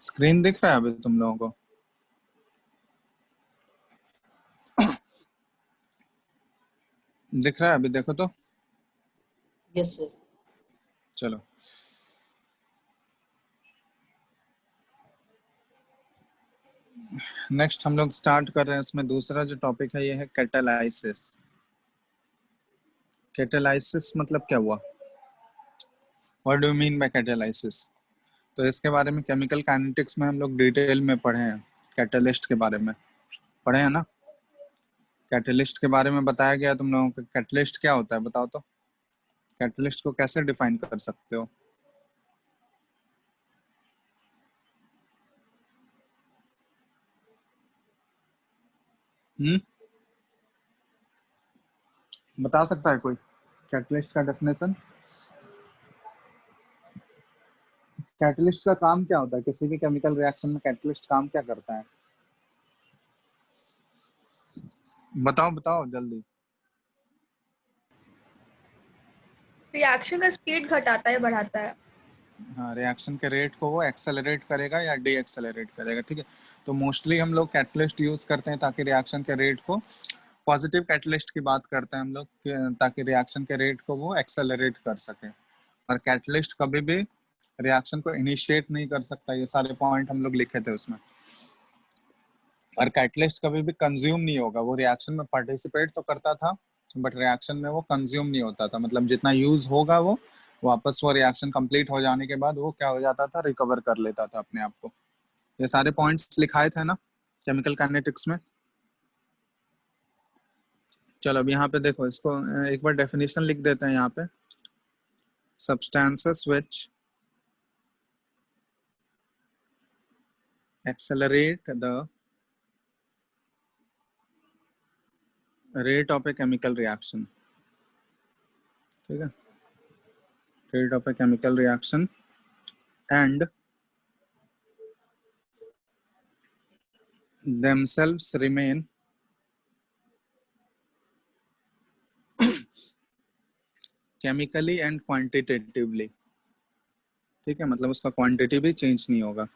Screen दिख रहा है अभी तुम लोगों को? दिख रहा है अभी? देखो तो। Yes sir. चलो, नेक्स्ट हम लोग स्टार्ट कर रहे हैं। इसमें दूसरा जो टॉपिक है ये है कैटालाइसिस। कैटालाइसिस मतलब क्या हुआ? What do you mean by catalysis? तो इसके बारे में केमिकल काइनेटिक्स में हम लोग डिटेल में पढ़े हैं। कैटलिस्ट के बारे में पढ़े हैं ना? कैटलिस्ट के बारे में बताया गया तुम लोगों को। कैटलिस्ट क्या होता है बताओ तो। कैटलिस्ट को कैसे डिफाइन कर सकते हो? बता सकता है कोई कैटलिस्ट का डेफिनेशन? कैटलिस्ट का काम क्या होता है? किसी भी केमिकल रिएक्शन में कैटलिस्ट काम क्या करता है? बताओ बताओ जल्दी। रिएक्शन का स्पीड घटाता है, बढ़ाता है। हाँ, रिएक्शन के रेट को वो एक्सेलरेट करेगा या डी एक्सेलरेट करेगा। ठीक है, तो मोस्टली हम लोग कैटलिस्ट यूज करते हैं ताकि रिएक्शन के रेट को, पॉजिटिव कैटलिस्ट की बात करते हैं हम लोग ताकि रिएक्शन के रेट को वो एक्सेलरेट कर सके। और कैटलिस्ट कभी भी रिएक्शन को इनिशिएट नहीं कर सकता। ये सारे पॉइंट हम लोग लिखे थे उसमें। और कैटलिस्ट कभी भी कंज्यूम नहीं होगा। वो रिएक्शन में पार्टिसिपेट तो करता था बट रिएक्शन में वो कंज्यूम नहीं होता था। मतलब जितना यूज होगा वो वापस वो रिएक्शन कंप्लीट हो जाने के बाद वो क्या हो जाता था, रिकवर कर लेता था अपने आप को। ये सारे पॉइंट्स लिखाए थे ना केमिकल काइनेटिक्स में। चलो अब यहाँ पे देखो, इसको एक बार डेफिनेशन लिख देते हैं यहाँ पे। substances which accelerate the rate of a chemical reaction. ठीक है, rate of a chemical reaction and themselves remain chemically and quantitatively. ठीक है, मतलब उसका क्वांटिटी भी चेंज नहीं होगा।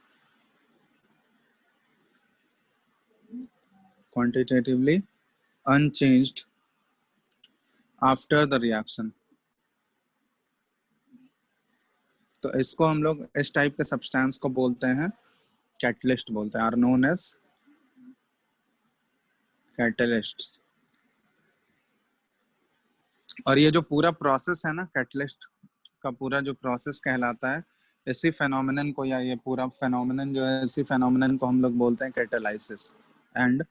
quantitatively unchanged after the reaction. तो इसको हम लोग इस टाइप के सब्सटेंस को बोलते हैं कैटलिस्ट बोलते हैं, आर नोन एज कैटलिस्ट्स। और ये जो पूरा प्रोसेस है ना, कैटलिस्ट का पूरा जो प्रोसेस कहलाता है, इसी फेनोमेनन को, या ये पूरा फेनोमेनन जो है, इसी फेनोमेनन को हम लोग बोलते हैं catalysis. And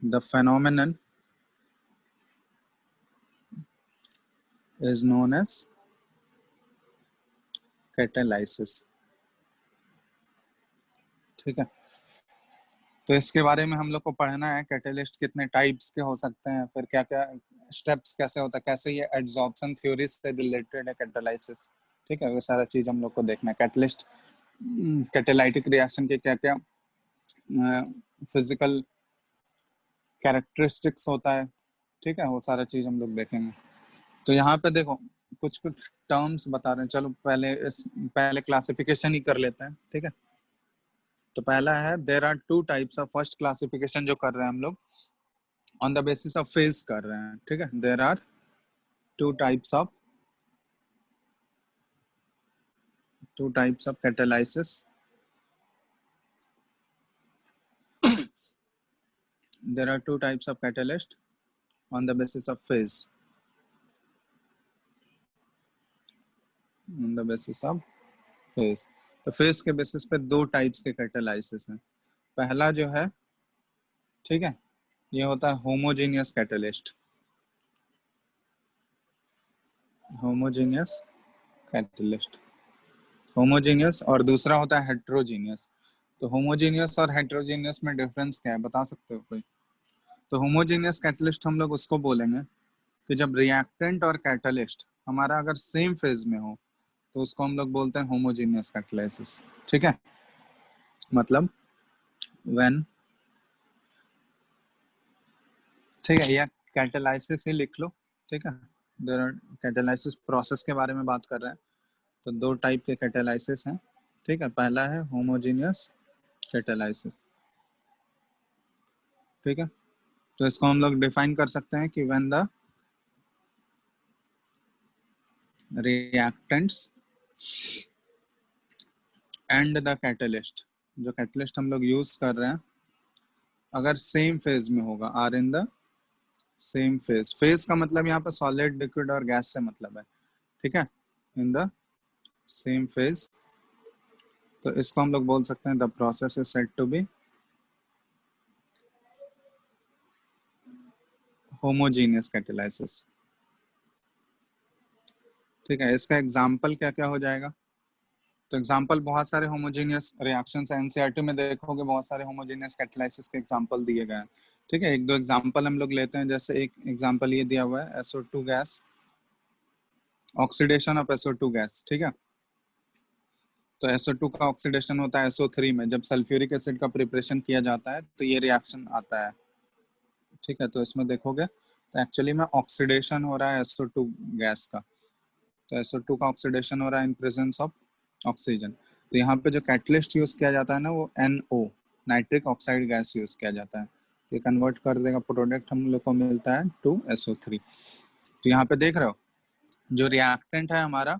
the phenomenon is known as catalysis. ठीक है, तो इसके बारे में हम लोग को पढ़ना है। कैटलिस्ट कितने टाइप्स के हो सकते हैं, फिर क्या क्या स्टेप्स कैसे होता है, कैसे ये एड्सॉर्प्शन थ्योरी से रिलेटेड है कैटालाइसिस। ठीक है, वो सारा चीज हम लोग को देखना है। कैटलिस्ट कैटालाइटिक रिएक्शन के क्या क्या फिजिकल कैरेक्टरिस्टिक्स होता है। ठीक है, वो सारा चीज हम लोग देखेंगे। तो यहाँ पे देखो कुछ कुछ टर्म्स बता रहे हैं। चलो पहले क्लासिफिकेशन ही कर लेते हैं। ठीक है, तो पहला है there are two types of, first classification जो कर रहे हैं हम लोग on the basis of phase कर रहे हैं। ठीक है, there are two types of catalysis. there are two types of catalyst on the basis of phase. on the basis of phase, तो फेज के बेसिस पे दो टाइप्स के कैटालाइसिस हैं। पहला जो है, ठीक है, ये होता है homogeneous catalyst, homogeneous catalyst, homogeneous. और दूसरा होता है हेट्रोजेनियस। तो होमोजेनियस और हेट्रोजेनियस में डिफरेंस क्या है बता सकते हो कोई? तो होमोजेनियस कैटलिस्ट हम लोग उसको बोलेंगे कि जब रिएक्टेंट और कैटलिस्ट हमारा अगर सेम फेज में हो तो उसको हम लोग बोलते हैं होमोजेनियस कैटालाइसिस। ठीक है, मतलब व्हेन, ठीक है, या कैटालाइसिस ही लिख लो। ठीक है, कैटालाइसिस प्रोसेस के बारे में बात कर रहे हैं। तो दो टाइप के कैटालाइसिस हैं। ठीक है, पहला है होमोजीनियस कैटालाइसिस। ठीक है, तो इसको हम लोग डिफाइन कर सकते हैं कि when the reactants and the catalyst, जो कैटलिस्ट हम लोग यूज कर रहे हैं अगर सेम फेज में होगा, are in the same phase, phase का मतलब यहाँ पे सॉलिड, लिक्विड और गैस से मतलब है। ठीक है, इन द सेम फेज, तो इसको हम लोग बोल सकते हैं the process is said to be homogeneous catalysis. ठीक है, इसका एग्जाम्पल क्या क्या हो जाएगा? तो एग्जाम्पल बहुत सारे होमोजीनियस रिएक्शंस है, एनसीईआरटी में देखोगे बहुत सारे होमोजीनियस कैटालाइसिस के एग्जाम्पल दिए गए हैं। ठीक है, एक दो एग्जाम्पल हम लोग लेते हैं, जैसे एक एग्जाम्पल ये दिया हुआ है SO2 gas, oxidation of SO2 gas. ठीक है, तो SO2 का ऑक्सीडेशन होता है SO3 में, जब सल्फ्यूरिक एसिड का प्रिपरेशन किया जाता है तो ये रिएक्शन आता है। ठीक है, तो इसमें देखोगे तो एक्चुअली में ऑक्सीडेशन हो रहा है SO2 गैस का, तो SO2 का ऑक्सीडेशन हो रहा है इन प्रेजेंस ऑफ ऑक्सीजन। तो यहाँ पे जो कैटलिस्ट यूज किया जाता है ना, वो NO, nitric oxide gas use किया जाता है। ये कन्वर्ट कर देगा, प्रोडक्ट हम लोग को मिलता है 2SO3। तो यहाँ पे देख रहे हो जो रिएक्टेंट है हमारा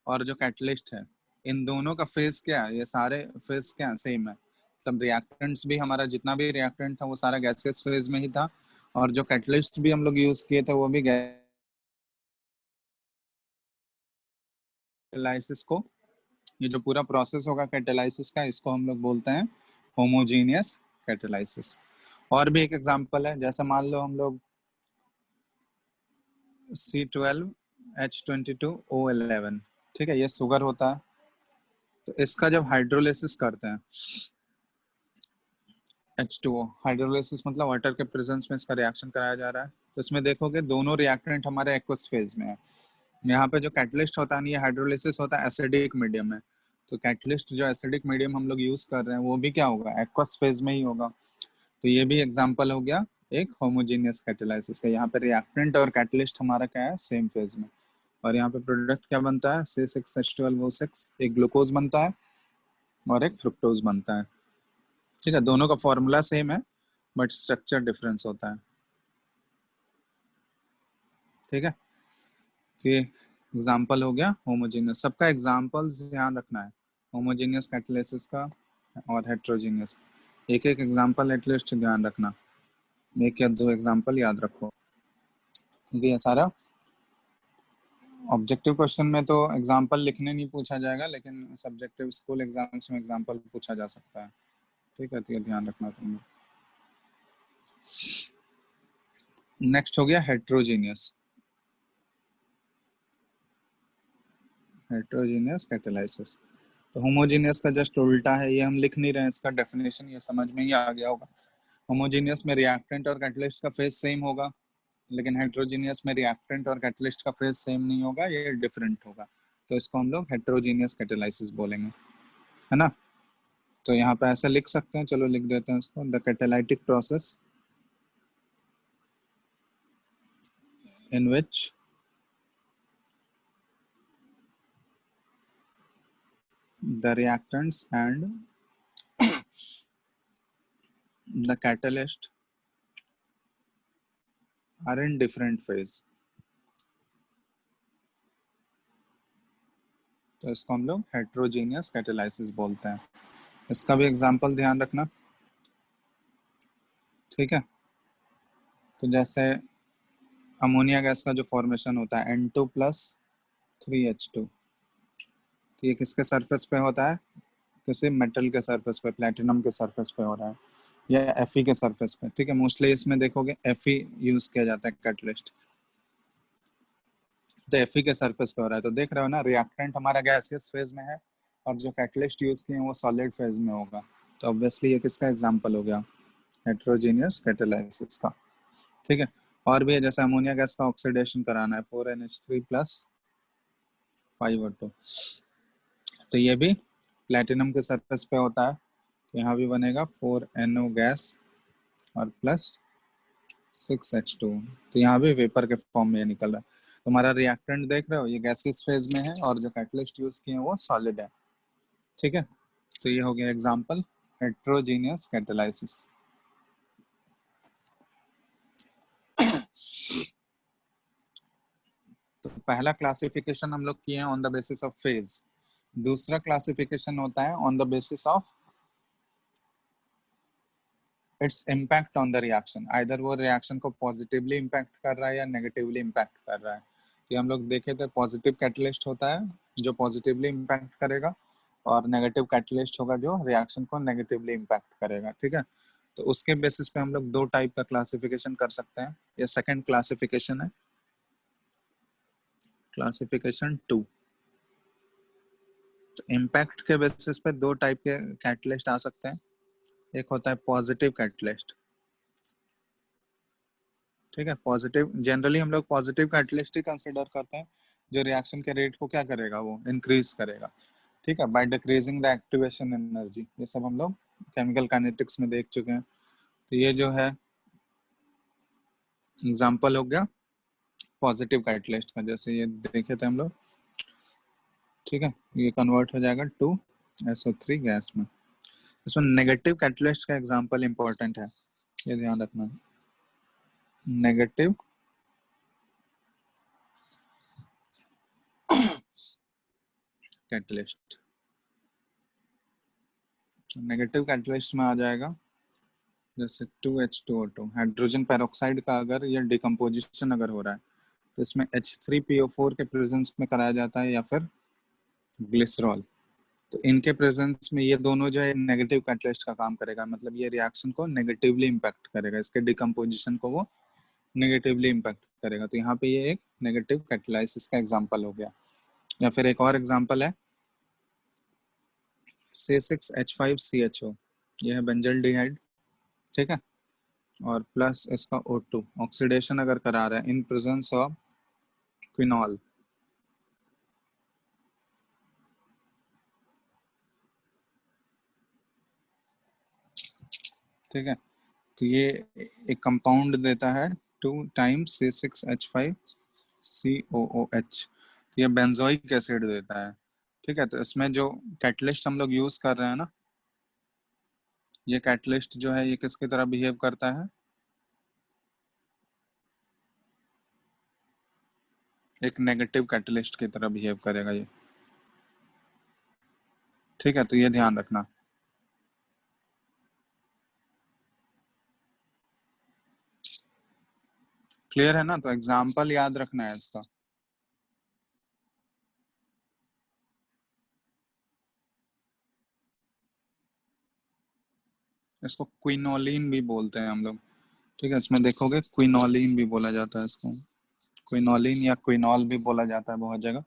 और जो कैटलिस्ट है, इन दोनों का फेज क्या है? ये सारे फेज क्या है? सेम है। मतलब रिएक्टेंट्स भी, हमारा जितना भी रिएक्टेंट था वो सारा गैसियस फेज में ही था, और जो कैटलिस्ट भी हम लोग यूज किए थे वो भी कैटालाइसिस को, ये जो पूरा प्रोसेस होगा कैटालाइसिस का, इसको हम लोग बोलते हैं होमोजीनियस कैटालाइसिस। और भी एक एग्जांपल है, जैसे मान लो हम लोग C12H22O11, ठीक है, ये शुगर होता है। तो इसका जब हाइड्रोलिसिस करते हैं, H2O हाइड्रोलिसिस मतलब वाटर के प्रेजेंस में इसका रिएक्शन कराया जा रहा है, तो इसमें देखोगे दोनों रिएक्टेंट हमारे एक्वस फेज में है। यहाँ पे जो कैटलिस्ट होता है, ये हाइड्रोलिसिस होता है एसिडिक मीडियम में, तो कैटलिस्ट जो एसिडिक मीडियम हम लोग यूज कर रहे हैं वो भी क्या होगा? एक्वस फेज में ही होगा। तो ये भी एग्जांपल हो गया एक होमोजेनियस कैटालाइसिस का। यहाँ पे रिएक्टेंट और कैटलिस्ट हमारा क्या है? सेम फेज में। और यहाँ पे प्रोडक्ट क्या बनता है? C6H12O6, एक ग्लूकोज बनता है और एक फ्रुक्टोज बनता है। ठीक है, दोनों का फॉर्मूला सेम है बट स्ट्रक्चर डिफरेंस होता है। ठीक है, तो ये एग्जाम्पल हो गया होमोजेनियस। सबका एग्जाम्पल्स ध्यान रखना है, होमोजेनियस कैटालिसिस का और हेट्रोजेनियस। एक एक एग्जाम्पल एटलीस्ट ध्यान रखना, एक या दो एग्जाम्पल याद रखो, क्योंकि ये सारा ऑब्जेक्टिव क्वेश्चन में तो एग्जाम्पल लिखने नहीं पूछा जाएगा, लेकिन सब्जेक्टिव स्कूल एग्जाम्स में एग्जाम्पल पूछा जा सकता है। ठीक है, तो ये ध्यान रखना तुमने। नेक्स्ट हो गया हेट्रोजीनियस, हेट्रोजीनियस कैटालाइसिस। तो होमोजीनियस का जस्ट उल्टा है, ये हम लिख नहीं रहे हैं, इसका डेफिनेशन ये समझ में ही आ गया होगा। होमोजीनियस में रिएक्टेंट और कैटलिस्ट का फेज सेम होगा, लेकिन हेट्रोजीनियस में रिएक्टेंट और कैटलिस्ट का फेज सेम नहीं होगा, ये डिफरेंट होगा। तो इसको हम लोग हेट्रोजीनियस कैटालाइसिस बोलेंगे, है ना। तो यहाँ पे ऐसे लिख सकते हैं, चलो लिख देते हैं इसको, the catalytic process in which the reactants and the catalyst are in different phase। तो इसको हम लोग हेट्रोजीनियस कैटालाइसिस बोलते हैं। इसका भी एग्जांपल ध्यान रखना। ठीक है, तो जैसे अमोनिया गैस का जो फॉर्मेशन होता है N2+3H2, तो ये किसके सरफेस पे होता है? किसी मेटल के सरफेस पे, प्लेटिनम के सरफेस पे हो रहा है, या Fe के सरफेस पे। ठीक है, मोस्टली इसमें देखोगे Fe यूज किया जाता है कैटलिस्ट, तो Fe के सरफेस पे हो रहा है। तो देख रहे हो ना, रिएक्टेंट हमारा गैसियस फेज में है और जो कैटलिस्ट यूज किए हैं वो सॉलिड फेज में होगा। तो ऑब्वियसली ये किसका एग्जांपल हो गया? हेट्रोजीनियस कैटालाइसिस का। ठीक है, और भी है, जैसे अमोनिया गैस का ऑक्सीडेशन कराना है 4NH3+5O2, तो ये भी प्लेटिनम के सरफेस पे होता है। तो यहाँ भी बनेगा 4NO गैस और +6H2, तो यहाँ भी वेपर के फॉर्म में निकल रहा है। तुम्हारा रिएक्टेंट देख रहे हो, ये गैसियस फेज में है और जो कैटलिस्ट यूज किए हैं वो सॉलिड है। ठीक है, तो ये हो गया एग्जांपल हेट्रोजीनियस कैटालिसिस। तो पहला क्लासिफिकेशन हम लोग किए हैं on the basis of phase. दूसरा क्लासिफिकेशन होता है on the basis of its impact on the reaction, either वो रिएक्शन को पॉजिटिवली इम्पैक्ट कर रहा है या नेगेटिवली इम्पैक्ट कर रहा है। तो हम लोग देखे थे पॉजिटिव कैटलिस्ट होता है जो पॉजिटिवली इम्पैक्ट करेगा, और नेगेटिव कैटलिस्ट होगा जो रिएक्शन को नेगेटिवली इम्पैक्ट करेगा। ठीक है, तो उसके बेसिस पे हम लोग दो टाइप का क्लासिफिकेशन कर सकते हैं। ये सेकंड क्लासिफिकेशन है, क्लासिफिकेशन 2। तो इम्पैक्ट के बेसिस पे दो टाइप के कैटलिस्ट आ सकते हैं। एक होता है पॉजिटिव कैटलिस्ट। ठीक है, पॉजिटिव जनरली हम लोग पॉजिटिव कैटलिस्ट ही कंसिडर करते हैं, जो रिएक्शन के रेट को क्या करेगा, वो इंक्रीज करेगा। ठीक है, by decreasing the activation energy. ये सब हम लोग केमिकल काइनेटिक्स में देख चुके हैं। तो ये जो है एग्जांपल हो गया पॉजिटिव कैटलिस्ट का, जैसे ये देखे थे हम लोग। ठीक है, ये कन्वर्ट हो जाएगा टू SO3 गैस में। इसमें नेगेटिव कैटलिस्ट का एग्जांपल इंपॉर्टेंट है, ये ध्यान रखना। नेगेटिव कैटलिस्ट, नेगेटिव कैटलिस्ट में आ जाएगा जैसे 2H2O2 हाइड्रोजन पेरोक्साइड का अगर ये डिकम्पोजिशन अगर हो रहा है तो इसमें H3PO4 के प्रेजेंस में कराया जाता है या फिर ग्लिसरॉल। तो इनके प्रेजेंस में ये दोनों जो है नेगेटिव कैटलिस्ट का काम करेगा, मतलब ये रिएक्शन को नेगेटिवली इम्पैक्ट करेगा, इसके डिकम्पोजिशन को वो नेगेटिवली इम्पैक्ट करेगा। तो यहाँ पे ये एक नेगेटिव कैटलाइसिस का एग्जांपल हो गया। या फिर एक और एग्जांपल है C6H5CHO, ये है बेंजल डिहाइड। ठीक है, और प्लस इसका O2 ऑक्सीडेशन अगर करा रहा है इन प्रेजेंस ऑफ क्विनॉल। ठीक है, तो ये एक कंपाउंड देता है 2 टाइम्स C6H5COOH, तो ये बेंजोइक एसिड देता है। ठीक है, तो इसमें जो कैटलिस्ट हम लोग यूज कर रहे हैं ना, ये कैटलिस्ट जो है ये किसकी तरह बिहेव करता है, एक नेगेटिव कैटलिस्ट की तरह बिहेव करेगा ये। ठीक है, तो ये ध्यान रखना। क्लियर है ना, तो एग्जाम्पल याद रखना है इसका। इसको क्विनोलिन भी बोलते हैं हम लोग। ठीक है, इसमें देखोगे क्विनोलिन भी बोला जाता है इसको, क्विनोलिन या क्विनॉल भी बोला जाता है बहुत जगह।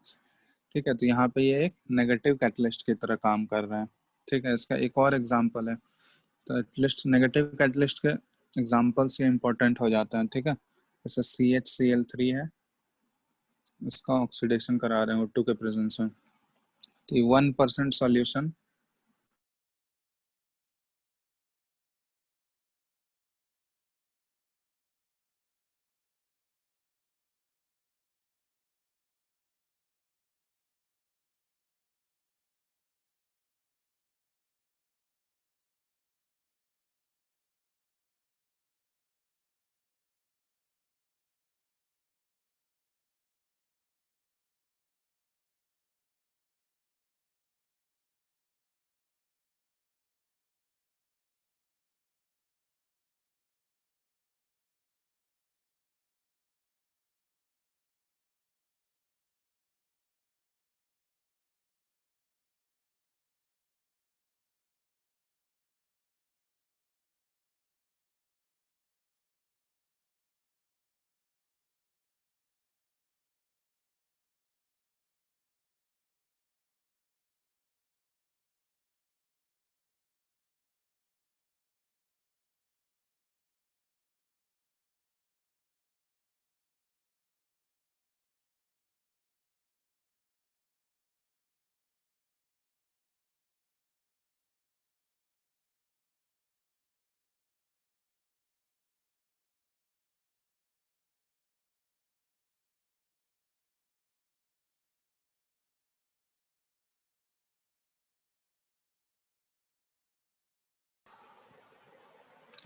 ठीक है, तो यहाँ पे ये एक नेगेटिव कैटलिस्ट की तरह काम कर रहा है। ठीक है, इसका एक और एग्जांपल है, तो एटलीस्ट नेगेटिव कैटलिस्ट के एग्जांपल्स ये इंपॉर्टेंट हो जाते हैं। ठीक है, जैसे CHCl3 है, इसका ऑक्सीडेशन करा रहे हैं O2 के प्रेजेंस में, तो 1% सॉल्यूशन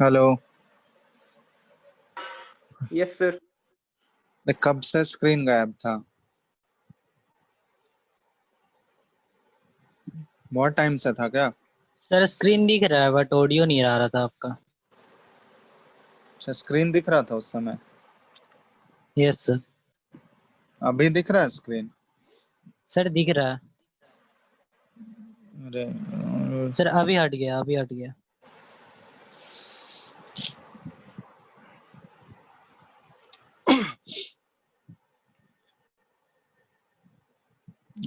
हेलो। Yes sir. देख कब से स्क्रीन गायब था? बहुत टाइम से था क्या? सर स्क्रीन दिख रहा है बट ऑडियो नहीं आ रहा था आपका। अच्छा, स्क्रीन दिख रहा था उस समय। Yes sir. अभी दिख रहा है स्क्रीन? सर दिख रहा है। अरे सर अभी हट गया, अभी हट गया।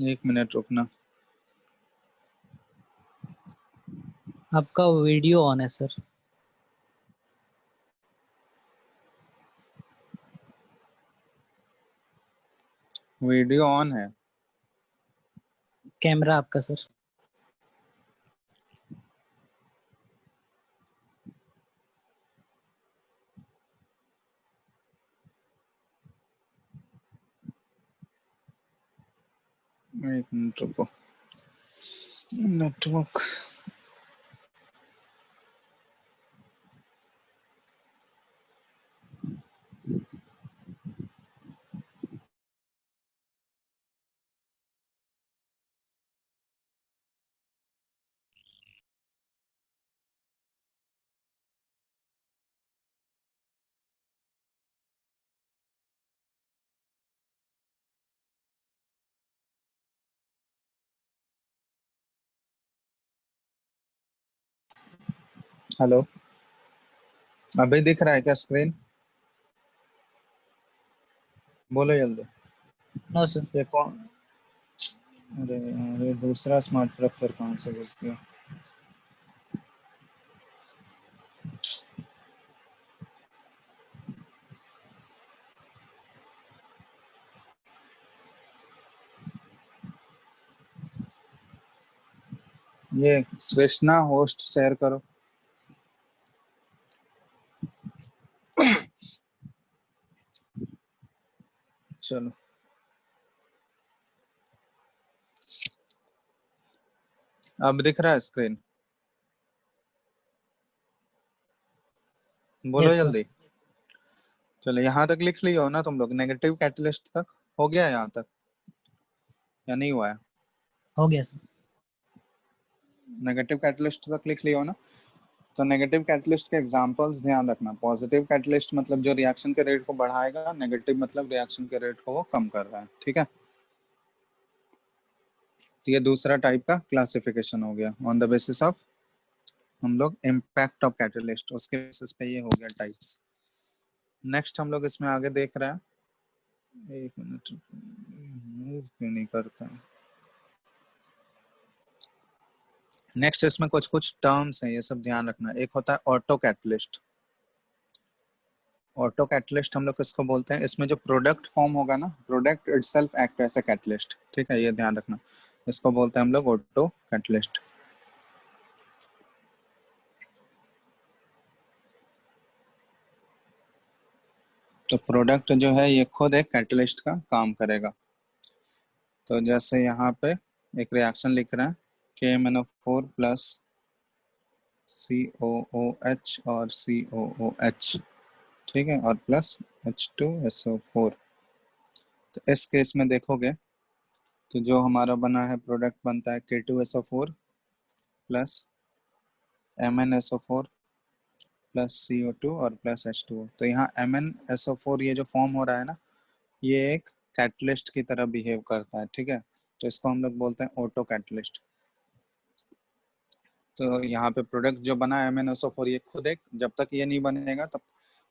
एक मिनट रुकना। आपका वीडियो ऑन है सर। वीडियो ऑन है? कैमरा आपका सर। एक मिनट रुको। नेटवर्क। हेलो, अभी दिख रहा है क्या स्क्रीन? बोलो जल्दी। No sir. ये कौन? अरे अरे, दूसरा स्मार्ट प्रेफर कौन सा घुस गया? ये स्वेष्णा होस्ट शेयर करो। चलो, अब दिख रहा है स्क्रीन? बोलो यस सर। जल्दी। चलो, यहाँ तक लिख लिया हो ना तुम लोग? नेगेटिव कैटलिस्ट तक हो गया यहाँ तक या नहीं हुआ है? हो गया सर। नेगेटिव कैटलिस्ट तक लिख लिया हो ना? तो नेगेटिव कैटलिस्ट के एग्जांपल्स ध्यान रखना। पॉजिटिव कैटलिस्ट मतलब जो रिएक्शन के रेट को बढ़ाएगा, नेगेटिव मतलब रिएक्शन के रेट को वो कम कर रहा है। ठीक है, तो ये दूसरा टाइप का क्लासिफिकेशन हो गया ऑन द बेसिस ऑफ हम लोग इम्पैक्ट ऑफ कैटलिस्ट, उसके बेसिस पे ये हो गया टाइप्स। नेक्स्ट हम लोग इसमें आगे देख रहे हैं। एक मिनट, मूव क्यों नहीं करता है? नेक्स्ट इसमें कुछ कुछ टर्म्स हैं, ये सब ध्यान रखना। एक होता है ऑटो कैटलिस्ट। ऑटो कैटलिस्ट हम लोग किसको बोलते हैं? इसमें जो प्रोडक्ट फॉर्म होगा ना, product itself act as a catalyst. ठीक है, ये ध्यान रखना। इसको बोलते हैं हम लोग ऑटो कैटलिस्ट। तो प्रोडक्ट जो है ये खुद एक कैटलिस्ट का काम करेगा। तो जैसे यहाँ पे एक रिएक्शन लिख रहे हैं, KMnO4 प्लस COOH और COOH, ठीक है, और प्लस H2SO4। तो इस केस में देखोगे तो जो हमारा बना है प्रोडक्ट बनता है K2SO4 plus MnSO4 plus CO2 और प्लस H2O। तो यहाँ MnSO4 ये जो फॉर्म हो रहा है ना, ये एक कैटलिस्ट की तरह बिहेव करता है। ठीक है, तो इसको हम लोग बोलते हैं ऑटो कैटलिस्ट। तो यहाँ पे प्रोडक्ट जो बना है MnSO4, ये खुद एक, जब तक ये नहीं बनेगा तब,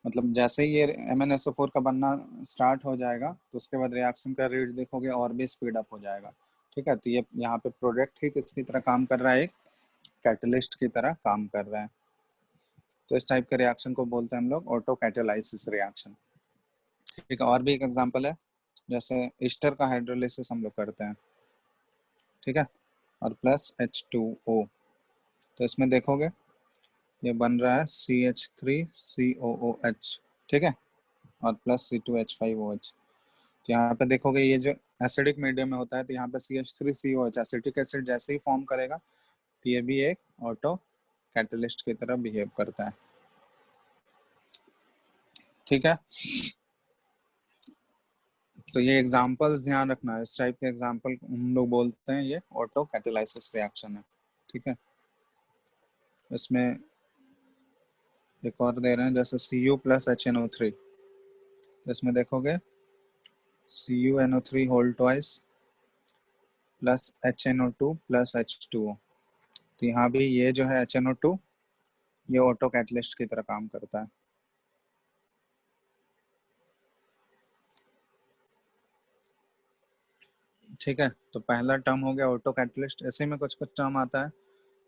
मतलब जैसे ही ये MnSO4 का बनना स्टार्ट हो जाएगा तो उसके बाद रिएक्शन का रेट देखोगे और भी स्पीड अप हो जाएगा। ठीक है, तो ये यहाँ पे प्रोडक्ट ही किसकी तरह काम कर रहा है? एक कैटलिस्ट की तरह काम कर रहा है। तो इस टाइप के रिएक्शन को बोलते हैं हम लोग ऑटो कैटालाइसिस रिएक्शन। ठीक है, और भी एक एग्जांपल है, जैसे ईस्टर का हाइड्रोलिसिस हम लोग करते हैं। ठीक है, और प्लस H2O। तो इसमें देखोगे ये बन रहा है CH3COOH। ठीक है, और प्लस C2H5OH। तो यहाँ पे देखोगे ये जो एसिडिक मीडियम में होता है, तो यहाँ पे CH3COH एसिटिक एसिड जैसे ही फॉर्म करेगा तो ये भी एक ऑटो कैटलिस्ट की तरह बिहेव करता है। ठीक है, तो ये एग्जांपल्स ध्यान रखना है, इस टाइप के एग्जांपल हम लोग बोलते हैं ये ऑटो कैटालाइसिस रिएक्शन है। ठीक है, इसमें एक और दे रहे हैं जैसे Cu प्लस HNO3, इसमें देखोगे CuNO3 whole twice plus HNO2 plus H2O। तो यहाँ भी ये जो है HNO2 ये ऑटो कैटलिस्ट की तरह काम करता है। ठीक है, तो पहला टर्म हो गया ऑटो कैटलिस्ट। ऐसे में कुछ कुछ टर्म आता है,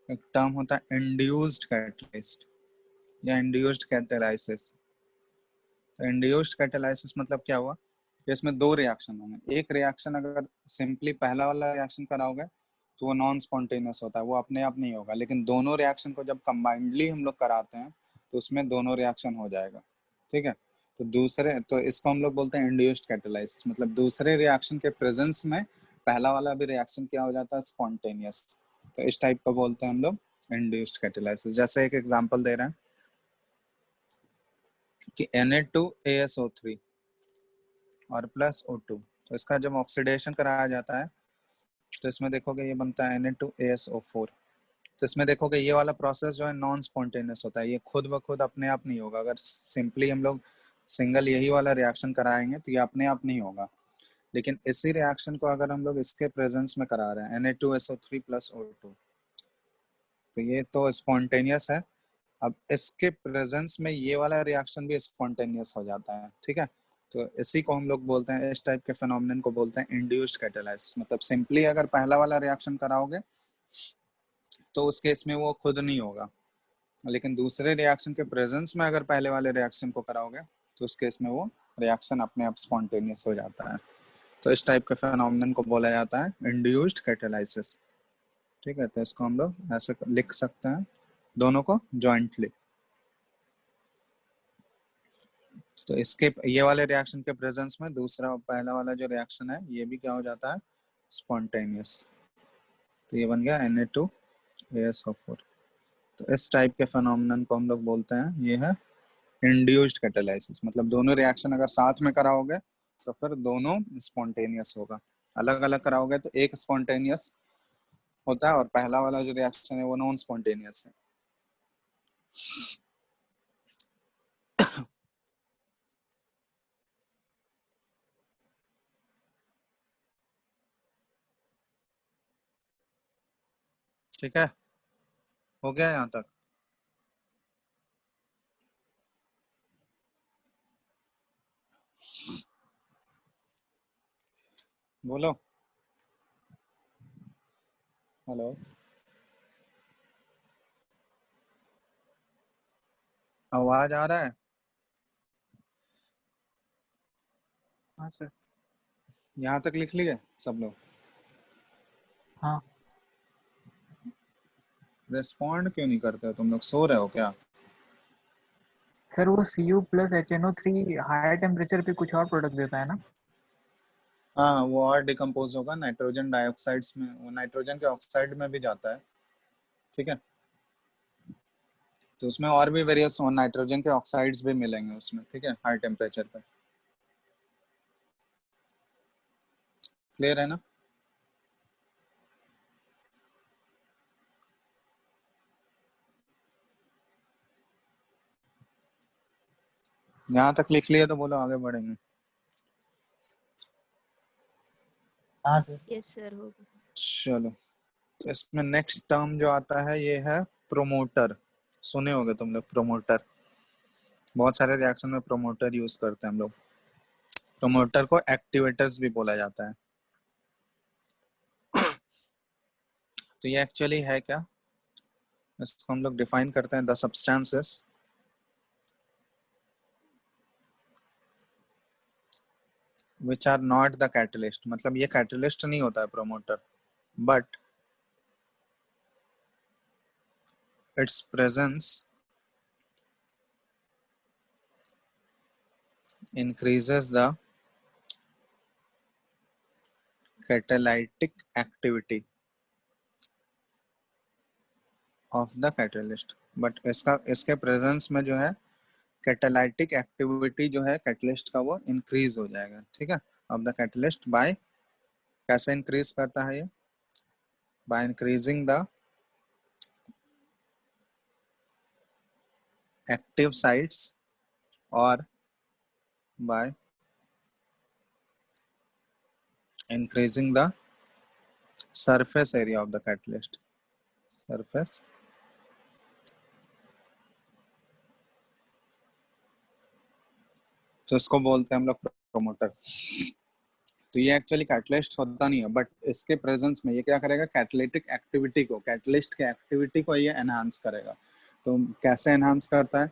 एक टर्म होता है इंड्यूस्ड कैटलिस्ट या इंड्यूस्ड कैटालाइसिस। तो इंड्यूस्ड कैटालाइसिस मतलब क्या हुआ कि इसमें दो रिएक्शन होंगे। एक रिएक्शन अगर सिंपली पहला वाला रिएक्शन कराओगे तो वो नॉन स्पॉन्टेनियस होता है, वो अपने आप नहीं होगा। लेकिन दोनों रिएक्शन को जब कंबाइंडली हम लोग कराते हैं तो उसमें दोनों रिएक्शन हो जाएगा। ठीक है, तो दूसरे, तो इसको हम लोग बोलते हैं इंड्यूस्ड कैटालाइसिस, मतलब दूसरे रिएक्शन के प्रेजेंस में पहला वाला भी रिएक्शन क्या हो जाता है, स्पॉन्टेनियस। तो इस टाइप का बोलते हैं हम लोग इंड्यूस्ड कैटालाइसिस। जैसे एक एग्जांपल दे रहे हैं कि Na2ASO3 और प्लस O2, तो इसका जब ऑक्सीडेशन कराया जाता है तो इसमें देखोगे ये बनता है Na2ASO4। तो इसमें देखोगे ये वाला प्रोसेस जो है नॉन स्पॉन्टेनियस होता है, ये खुद ब खुद अपने आप नहीं होगा। अगर सिंपली हम लोग सिंगल यही वाला रिएक्शन कराएंगे तो ये अपने आप नहीं होगा। लेकिन इसी रिएक्शन को अगर हम लोग इसके प्रेजेंस में करा रहे हैं Na2SO3 प्लस O2, तो ये तो स्पॉन्टेनियस है। अब इसके प्रेजेंस में ये वाला रिएक्शन भी स्पॉन्टेनियस हो जाता है। ठीक है, तो इसी को हम लोग बोलते हैं, इस टाइप के फिनोमिनन को बोलते हैं इंड्यूस्ड कैटालाइसिस। मतलब सिंपली अगर पहला वाला रिएक्शन कराओगे तो उस केस में वो खुद नहीं होगा, लेकिन दूसरे रिएक्शन के प्रेजेंस में अगर पहले वाले रिएक्शन को कराओगे तो उस केस में वो रिएक्शन अपने आप स्पॉन्टेनियस हो जाता है। तो इस टाइप के फिनोमिनन को बोला जाता है इंड्यूस्ड कैटालाइसिस। ठीक है, तो इसको हम लोग ऐसे लिख सकते हैं दोनों को जॉइंटली। तो इसके ये वाले रिएक्शन के प्रेजेंस में दूसरा पहला वाला जो रिएक्शन है ये भी क्या हो जाता है, स्पॉन्टेनियस। तो ये बन गया Na2ASO4। तो इस टाइप के फिनोमिनन को हम लोग बोलते हैं ये है इंड्यूस्ड कैटालाइसिस। मतलब दोनों रिएक्शन अगर साथ में कराओगे तो फिर दोनों स्पॉन्टेनियस होगा, अलग अलग कराओगे तो एक स्पॉन्टेनियस होता है और पहला वाला जो रिएक्शन है वो नॉन स्पॉन्टेनियस है। ठीक है, हो गया यहाँ तक? बोलो, हेलो, आवाज आ रहा है? हाँ सर। यहाँ तक लिख लिए सब लोग? हाँ रिस्पॉन्ड क्यों नहीं करते हो तुम लोग, सो रहे हो क्या? सर, वो Cu plus HNO3 higher temperature पे कुछ और प्रोडक्ट देता है ना? हाँ, वो और डिकम्पोज होगा नाइट्रोजन डाइऑक्साइड्स में, वो नाइट्रोजन के ऑक्साइड में भी जाता है। ठीक है, तो उसमें और भी वेरियस नाइट्रोजन के ऑक्साइड्स भी मिलेंगे उसमें। ठीक है, हाई टेम्परेचर पे। क्लियर है ना? यहाँ तक लिख लिया तो बोलो आगे बढ़ेंगे। हाँ सर। यस सर, हो गया। चलो, तो इसमें नेक्स्ट टर्म जो आता है ये है प्रोमोटर। सुने होगे तुम लोग प्रोमोटर, बहुत सारे रिएक्शन में प्रोमोटर यूज करते हैं हम लोग। प्रोमोटर को एक्टिवेटर्स भी बोला जाता है। तो ये एक्चुअली है क्या, इसको हम लोग डिफाइन करते हैं the substances which are not the catalyst। मतलब ये कैटलिस्ट नहीं होता है promoter, but its presence increases the catalytic activity of the catalyst। But इसके प्रेजेंस में जो है कैटालाइटिक एक्टिविटी जो है कैटलिस्ट का वो इंक्रीज हो जाएगा, ठीक है, ऑफ द कैटलिस्ट बाय, कैसे इंक्रीज करता है ये, by increasing the active sites और bye increasing the surface area of the catalyst, surface तो इसको बोलते हैं हम लोग प्रोमोटर। तो ये एक्चुअली कैटलिस्ट होता नहीं है, बट इसके प्रेजेंस में ये क्या करेगा, कैटलिटिक एक्टिविटी को, कैटलिस्ट के एक्टिविटी को ये एनहांस करेगा। तो कैसे एनहांस करता है,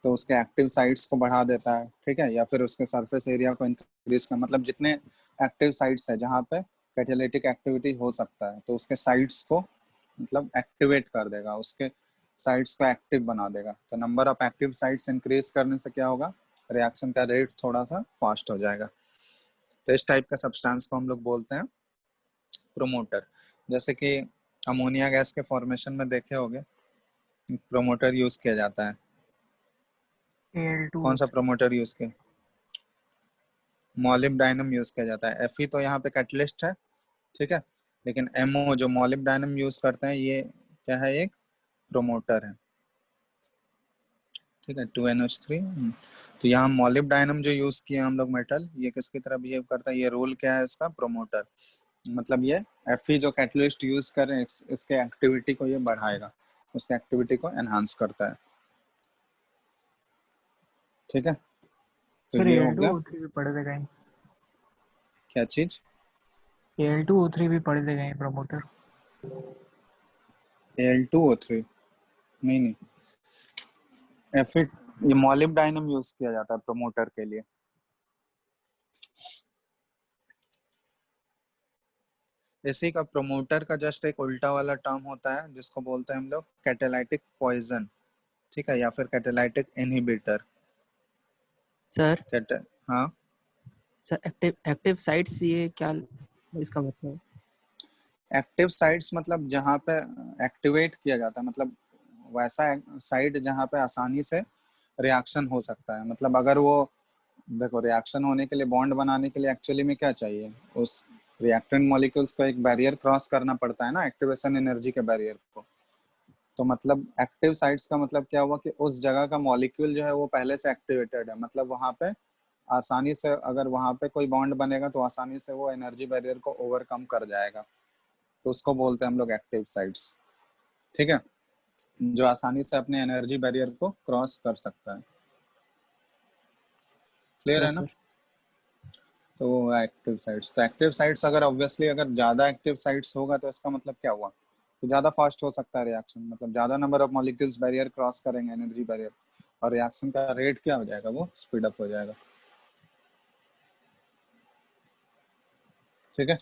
तो उसके एक्टिव साइट्स को बढ़ा देता है, ठीक है, या फिर उसके सरफेस एरिया को इंक्रीज कर, मतलब जितने एक्टिव साइट्स है जहाँ पे कैटालिटिक एक्टिविटी हो सकता है, तो उसके साइट्स को मतलब एक्टिवेट कर देगा, उसके साइट्स को एक्टिव बना देगा। तो number of active sites increase करने से क्या होगा, रिएक्शन का रेट थोड़ा सा फास्ट हो जाएगा। तो इस टाइप का सब्सटेंस को हम लोग बोलते हैं प्रोमोटर। जैसे कि अमोनिया गैस के फॉर्मेशन में देखे होंगे प्रोमोटर यूज किया जाता है। Al2O3 कौन सा प्रोमोटर यूज किया, मॉलिब्डेनम यूज किया जाता है। Fe तो यहाँ पे कैटलिस्ट है, ठीक है, लेकिन MO जो मॉलिब्डेनम यूज करते हैं ये क्या है, एक प्रोमोटर है, ठीक है, 2NH3। तो यहाँ मॉलिब्डेनम जो यूज किया हम लोग मेटल, ये किसकी तरह बिहेव करता है, ये रोल क्या है इसका, प्रोमोटर। मतलब ये Fe जो कैटलिस्ट यूज कर रहे हैं इसके एक्टिविटी को ये बढ़ाएगा, उसके एक्टिविटी को एनहांस करता है, ठीक है। तो सर ये हो गया Al2O3 भी पढ़ दे कहीं, क्या चीज, Al2O3 भी पढ़ दे कहीं प्रमोटर। Al2O3 नहीं नहीं, Fe ये मॉलिब्डेनम यूज किया जाता है प्रोमोटर के लिए। इसी का प्रोमोटर का जस्ट एक उल्टा वाला टर्म होता है जिसको बोलते हैं हम लोग कैटालाइटिक पॉइजन, ठीक है, या फिर कैटालाइटिक इनहिबिटर। सर कैटा हाँ, सर एक्टिव एक्टिव साइट्स ये क्या इसका मतलब? एक्टिव साइट्स मतलब जहाँ पे एक्टिवेट किया जाता है, मतलब वैसा साइट जहाँ पे आसानी से रिएक्शन हो सकता है। मतलब अगर वो देखो, रिएक्शन होने के लिए, बॉन्ड बनाने के लिए एक्चुअली में क्या चाहिए, उस रिएक्टेंट मॉलिक्यूल्स को एक बैरियर क्रॉस करना पड़ता है ना, एक्टिवेशन एनर्जी के बैरियर को। तो मतलब एक्टिव साइट्स का मतलब क्या हुआ कि उस जगह का मॉलिक्यूल जो है वो पहले से एक्टिवेटेड है, मतलब वहाँ पे आसानी से अगर वहाँ पे कोई बॉन्ड बनेगा तो आसानी से वो एनर्जी बैरियर को ओवरकम कर जाएगा। तो उसको बोलते हैं हम लोग एक्टिव साइट्स, ठीक है, जो आसानी से अपने एनर्जी बैरियर को क्रॉस कर सकता है। क्लियर है यस ना। सर। तो वो एक्टिव साइट्स, तो एक्टिव साइट्स अगर ऑब्वियसली अगर ज्यादा एक्टिव साइट्स होगा तो इसका मतलब क्या हुआ, तो ज्यादा फास्ट हो सकता है रिएक्शन, मतलब ज्यादा number of molecules barrier cross करेंगे एनर्जी बैरियर, और रिएक्शन का रेट क्या हो जाएगा, वो स्पीड अप हो जाएगा, ठीक है।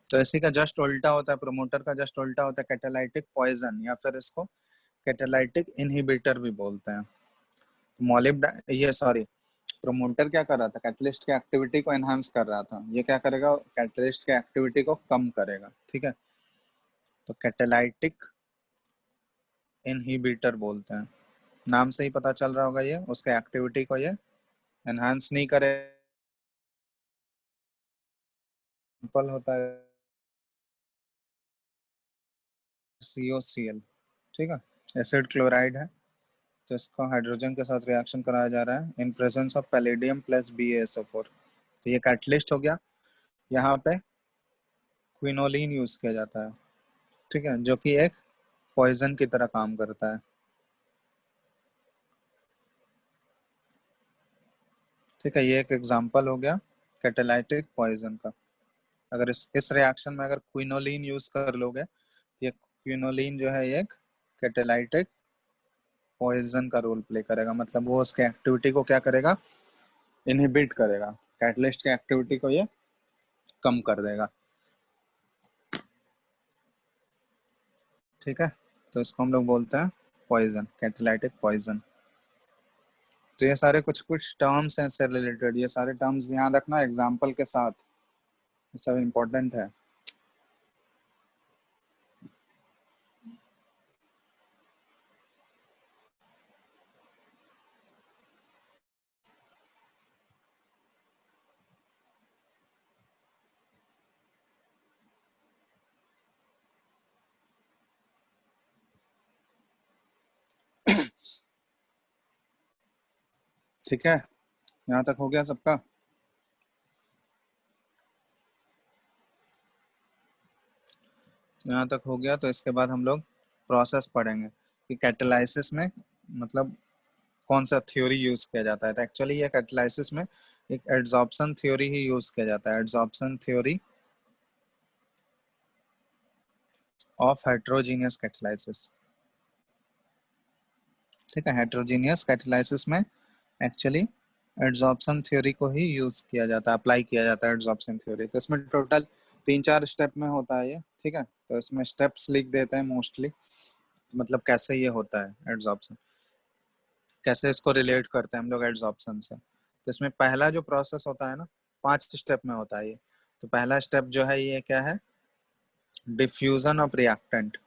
तो इसी का जस्ट उल्टा होता है, प्रोमोटर का जस्ट उल्टा होता है कैटालाइटिक पॉइजन, या फिर इसको कैटालाइटिक इनहिबिटर भी बोलते हैं। ये सॉरी, प्रोमोटर क्या कर रहा था, कैटलिस्ट के एक्टिविटी को एनहांस कर रहा था, ये क्या करेगा, कैटलिस्ट के एक्टिविटी को कम करेगा, ठीक है। तो कैटालाइटिक इनहिबिटर बोलते हैं, नाम से ही पता चल रहा होगा, ये उसके एक्टिविटी को ये एनहांस नहीं करे। सिंपल होता है COCl, ठीक है, एसिड क्लोराइड है, तो इसको हाइड्रोजन के साथ रिएक्शन कराया जा रहा है इन presence of palladium plus BaSO4। तो ये कैटलिस्ट हो गया। यहाँ पे क्विनोलिन यूज किया जाता है, ठीक है, जो कि एक पॉइजन की तरह काम करता है, ठीक है। ये एक एग्जांपल हो गया कैटालाइटिक पॉइजन का। अगर इस रिएक्शन में अगर क्विनोलिन यूज कर लोगे, ये क्विनोलिन जो है एक कैटालाइटिक पॉइजन का रोल प्ले करेगा, मतलब वो उसके एक्टिविटी को क्या करेगा, इनहिबिट करेगा, कैटलिस्ट की एक्टिविटी को ये कम कर देगा, ठीक है। तो इसको हम लोग बोलते हैं पॉइजन, कैटालाइटिक पॉइजन। तो ये सारे कुछ कुछ टर्म्स हैं इससे रिलेटेड, ये सारे टर्म्स ध्यान रखना एग्जाम्पल के साथ, ये सब इम्पोर्टेंट है। ठीक है, यहाँ तक हो गया सबका। यहाँ तक हो गया तो इसके बाद हम लोग प्रोसेस पढ़ेंगे कि कैटालाइसिस में मतलब कौन सा थ्योरी यूज किया जाता है। तो एक्चुअली ये कैटालाइसिस में एक एड्सॉर्प्शन थ्योरी ही यूज किया जाता है, adsorption theory of heterogeneous catalysis. ठीक है, हेट्रोजीनियस कैटालाइसिस में एक्चुअली एड्सॉर्प्शन थ्योरी को ही यूज किया जाता है, अप्लाई किया जाता है एड्सॉर्प्शन थ्योरी। तो इसमें टोटल 3-4 स्टेप में होता है ये। ठीक है, तो इसमें स्टेप्स लिख देते हैं मोस्टली, मतलब कैसे ये होता है एड्सॉर्प्शन, कैसे इसको रिलेट करते हैं हम लोग एड्सॉर्प्शन से। तो इसमें पहला जो प्रोसेस होता है ना, 5 स्टेप में होता है ये। तो पहला स्टेप जो है ये क्या है, diffusion of reactant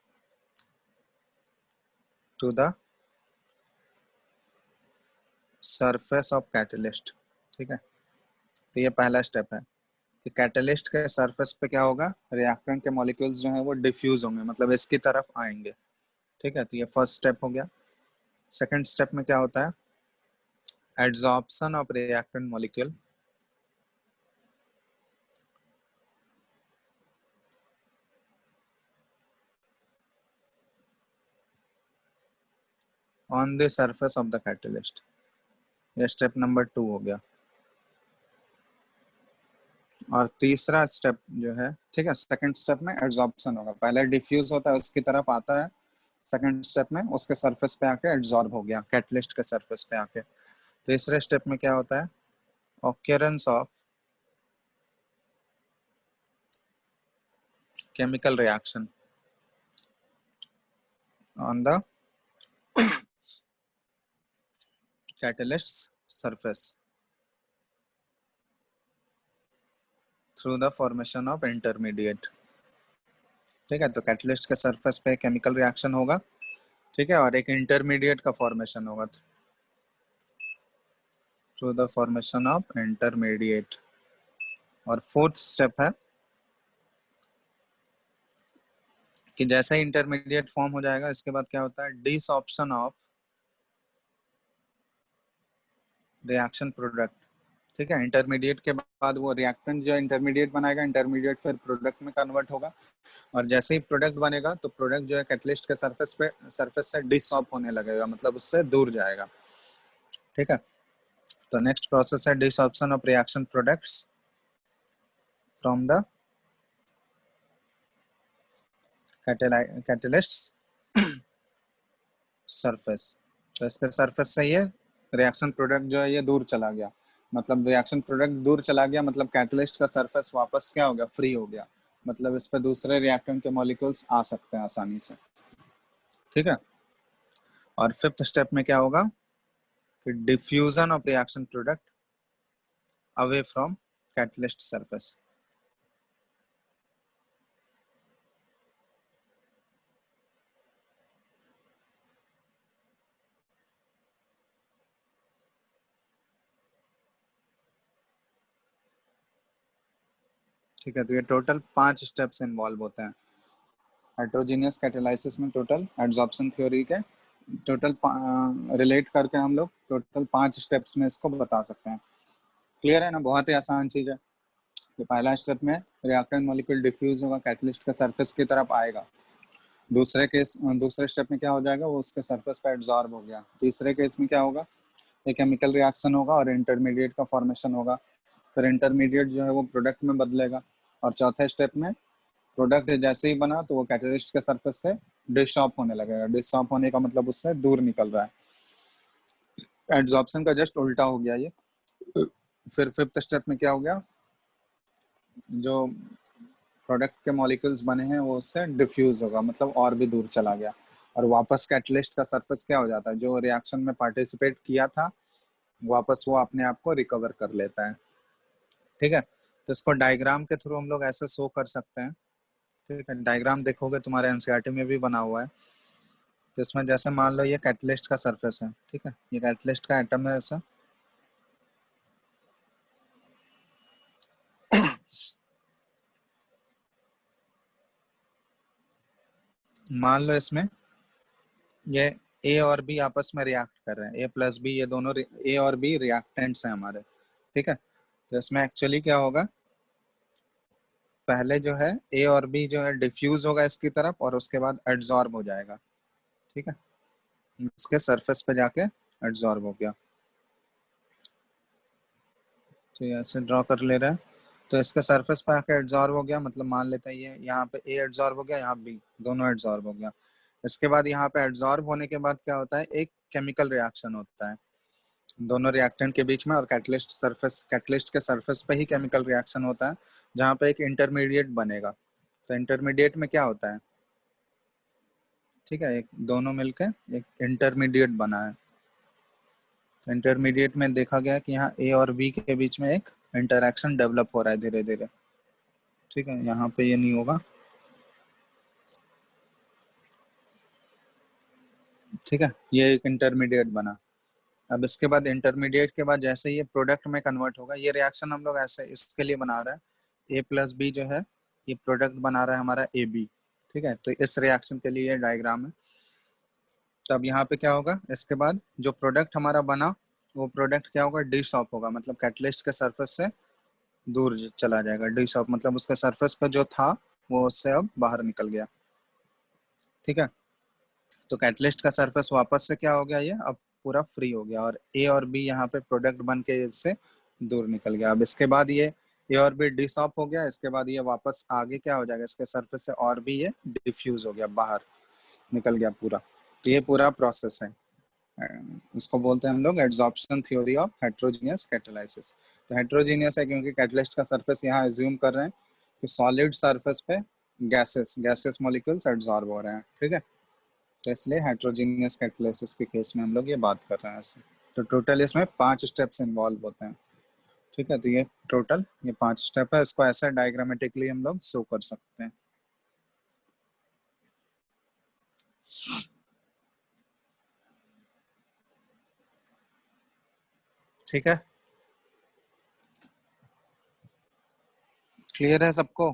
to the surface of catalyst. ठीक है, तो ये पहला स्टेप है कि कैटलिस्ट के सरफेस पे क्या होगा, रिएक्टेंट के मॉलिक्यूल्स जो है वो डिफ्यूज होंगे, मतलब इसकी तरफ आएंगे। ठीक है, तो ये फर्स्ट स्टेप हो गया। सेकंड स्टेप में क्या होता है, adsorption of reactant molecule on the surface of the catalyst. ये स्टेप नंबर 2 हो गया। और तीसरा स्टेप जो है, ठीक है, सेकंड स्टेप में एड्सॉर्प्शन होगा, पहले डिफ्यूज होता है उसकी तरफ आता है, सेकंड स्टेप में उसके सरफेस पे आके एड्सॉर्ब हो गया कैटलिस्ट के सरफेस पे आके। तीसरे स्टेप में क्या होता है, occurrence of chemical reaction on the catalyst surface through the formation of intermediate. ठीक है, तो कैटलिस्ट के सरफेस पे केमिकल रिएक्शन होगा, ठीक है, और एक इंटरमीडिएट का फॉर्मेशन होगा through the formation of intermediate. और फोर्थ स्टेप है कि जैसे ही इंटरमीडिएट फॉर्म हो जाएगा, इसके बाद क्या होता है, डिसऑप्शन ऑफ रिएक्शन प्रोडक्ट। ठीक है, इंटरमीडिएट के बाद वो रिएक्टेंट जो इंटरमीडिएट बनाएगा, इंटरमीडिएट फिर प्रोडक्ट में कन्वर्ट होगा, और जैसे ही प्रोडक्ट बनेगा तो प्रोडक्ट जो है कैटलिस्ट के सरफेस से डिसऑप होने लगेगा, मतलब उससे दूर जाएगा। ठीक है, तो नेक्स्ट प्रोसेस है desorption of reaction products from the catalyst surface. तो इसके सरफेस से ये रिएक्शन प्रोडक्ट जो है ये दूर चला गया, मतलब रिएक्शन प्रोडक्ट दूर चला गया, मतलब कैटलिस्ट का सरफेस वापस क्या हो गया, फ्री हो गया, मतलब इस पे दूसरे रिएक्टेंट के मॉलिक्यूल्स आ सकते हैं आसानी से। ठीक है, और फिफ्थ स्टेप में क्या होगा कि diffusion of reaction product away from catalyst surface. ठीक है, तो ये टोटल 5 स्टेप्स इन्वॉल्व होते हैं हेट्रोजीनियस कैटालाइसिस में। टोटल एड्सॉर्प्शन थ्योरी के टोटल रिलेट करके हम लोग टोटल 5 स्टेप्स में इसको बता सकते हैं। क्लियर है ना, बहुत ही आसान चीज है। तो पहला स्टेप में रिएक्टेंट मॉलिक्यूल डिफ्यूज होगा, कैटलिस्ट के सरफेस की तरफ आएगा। दूसरे स्टेप में क्या हो जाएगा, वो उसके सरफेस पे एब्जॉर्ब हो गया। तीसरे केस में क्या होगा, एक केमिकल रिएक्शन होगा और इंटरमीडिएट का फॉर्मेशन होगा, फिर इंटरमीडिएट जो है वो प्रोडक्ट में बदलेगा। और चौथे स्टेप में प्रोडक्ट जैसे ही बना तो वो कैटलिस्ट के सरफेस से डिसऑप होने लगेगा। डिसऑप होने का मतलब उससे दूर निकल रहा है, एड्सॉर्प्शन का जस्ट उल्टा हो गया ये। फिर फिफ्थ स्टेप में क्या हो गया, जो प्रोडक्ट के मॉलिक्यूल्स बने हैं वो उससे डिफ्यूज होगा, मतलब और भी दूर चला गया, और वापस कैटलिस्ट का सरफेस क्या हो जाता है, जो रिएक्शन में पार्टिसिपेट किया था वापस वो अपने आप को रिकवर कर लेता है। ठीक है, तो इसको डायग्राम के थ्रू हम लोग ऐसे शो कर सकते हैं। ठीक है, डायग्राम देखोगे तुम्हारे एनसीईआरटी में भी बना हुआ है। तो इसमें जैसे मान लो ये कैटलिस्ट का सरफेस है, ठीक है, ये कैटलिस्ट का एटम है ऐसा। मान लो इसमें ये ए और बी आपस में रिएक्ट कर रहे हैं। ए प्लस बी, ये दोनों ए और बी रिएक्टेंट्स हैं हमारे, ठीक है। तो इसमें एक्चुअली क्या होगा, पहले जो है ए और बी जो है डिफ्यूज होगा इसकी तरफ और उसके बाद एड्सॉर्ब हो जाएगा, ठीक है। इसके सरफेस पे जाके एड्सॉर्ब हो गया, तो ये ऐसे ड्रॉ कर ले रहा है। तो इसके सरफेस पे आके एड्सॉर्ब हो गया, मतलब मान लेते हैं ये यहाँ पे ए एड्सॉर्ब हो गया, यहाँ बी, दोनों एड्सॉर्ब हो गया। इसके बाद यहाँ पे एड्सॉर्ब होने के बाद क्या होता है, एक केमिकल रिएक्शन होता है दोनों रिएक्टेंट के बीच में, और कैटलिस्ट के सरफेस पे ही केमिकल रिएक्शन होता है, जहाँ पे एक इंटरमीडिएट बनेगा। तो इंटरमीडिएट में क्या होता है, ठीक है, एक दोनों मिलके एक इंटरमीडिएट बना है। तो इंटरमीडिएट में देखा गया कि यहाँ ए और बी के बीच में एक इंटरैक्शन डेवलप हो रहा है धीरे धीरे, ठीक है। यहाँ पे ये नहीं होगा, ठीक है, ये एक इंटरमीडिएट बना। अब इसके बाद इंटरमीडिएट के बाद जैसे ये प्रोडक्ट में कन्वर्ट होगा, ये रिएक्शन हम लोग ऐसे इसके लिए बना रहे हैं, ए प्लस बी जो है ये प्रोडक्ट बना रहा है हमारा ए बी, ठीक है। तो इस रिएक्शन के लिए ये डायग्राम है। तब यहाँ पे क्या होगा, इसके बाद जो प्रोडक्ट हमारा बना वो प्रोडक्ट क्या होगा, डी शॉप होगा, मतलब कैटलिस्ट के सरफेस से दूर चला जाएगा। डी शॉप मतलब उसके सरफेस पे जो था वो उससे अब बाहर निकल गया, ठीक है। तो कैटलिस्ट का सरफेस वापस से क्या हो गया, ये अब पूरा फ्री हो गया, और ए और बी यहाँ पे प्रोडक्ट बन के इससे दूर निकल गया। अब इसके बाद ये ए और बी डिसॉप हो गया, इसके बाद ये वापस आगे क्या हो जाएगा, इसके सरफेस से और भी ये डिफ्यूज हो गया, बाहर निकल गया पूरा। तो ये पूरा प्रोसेस है, इसको बोलते हैं हम लोग adsorption theory of heterogeneous catalysis. तो हेट्रोजीनियस है क्योंकि कैटलिस्ट का सरफेस यहाँ एज्यूम कर रहे हैं कि सॉलिड सरफेस पे गैसेस मॉलिक्यूल्स एड्सॉर्ब हो रहे हैं, ठीक है। तो इसलिए हेट्रोजीनियस कैटालिसिस के केस में हम लोग ये बात कर रहे हैं ऐसे। तो टोटल इसमें 5 स्टेप्स इन्वॉल्व होते हैं, ठीक है। तो ये टोटल ये 5 स्टेप है, इसको ऐसे डायग्रामेटिकली हम लोग शो कर सकते हैं। ठीक है, क्लियर है सबको,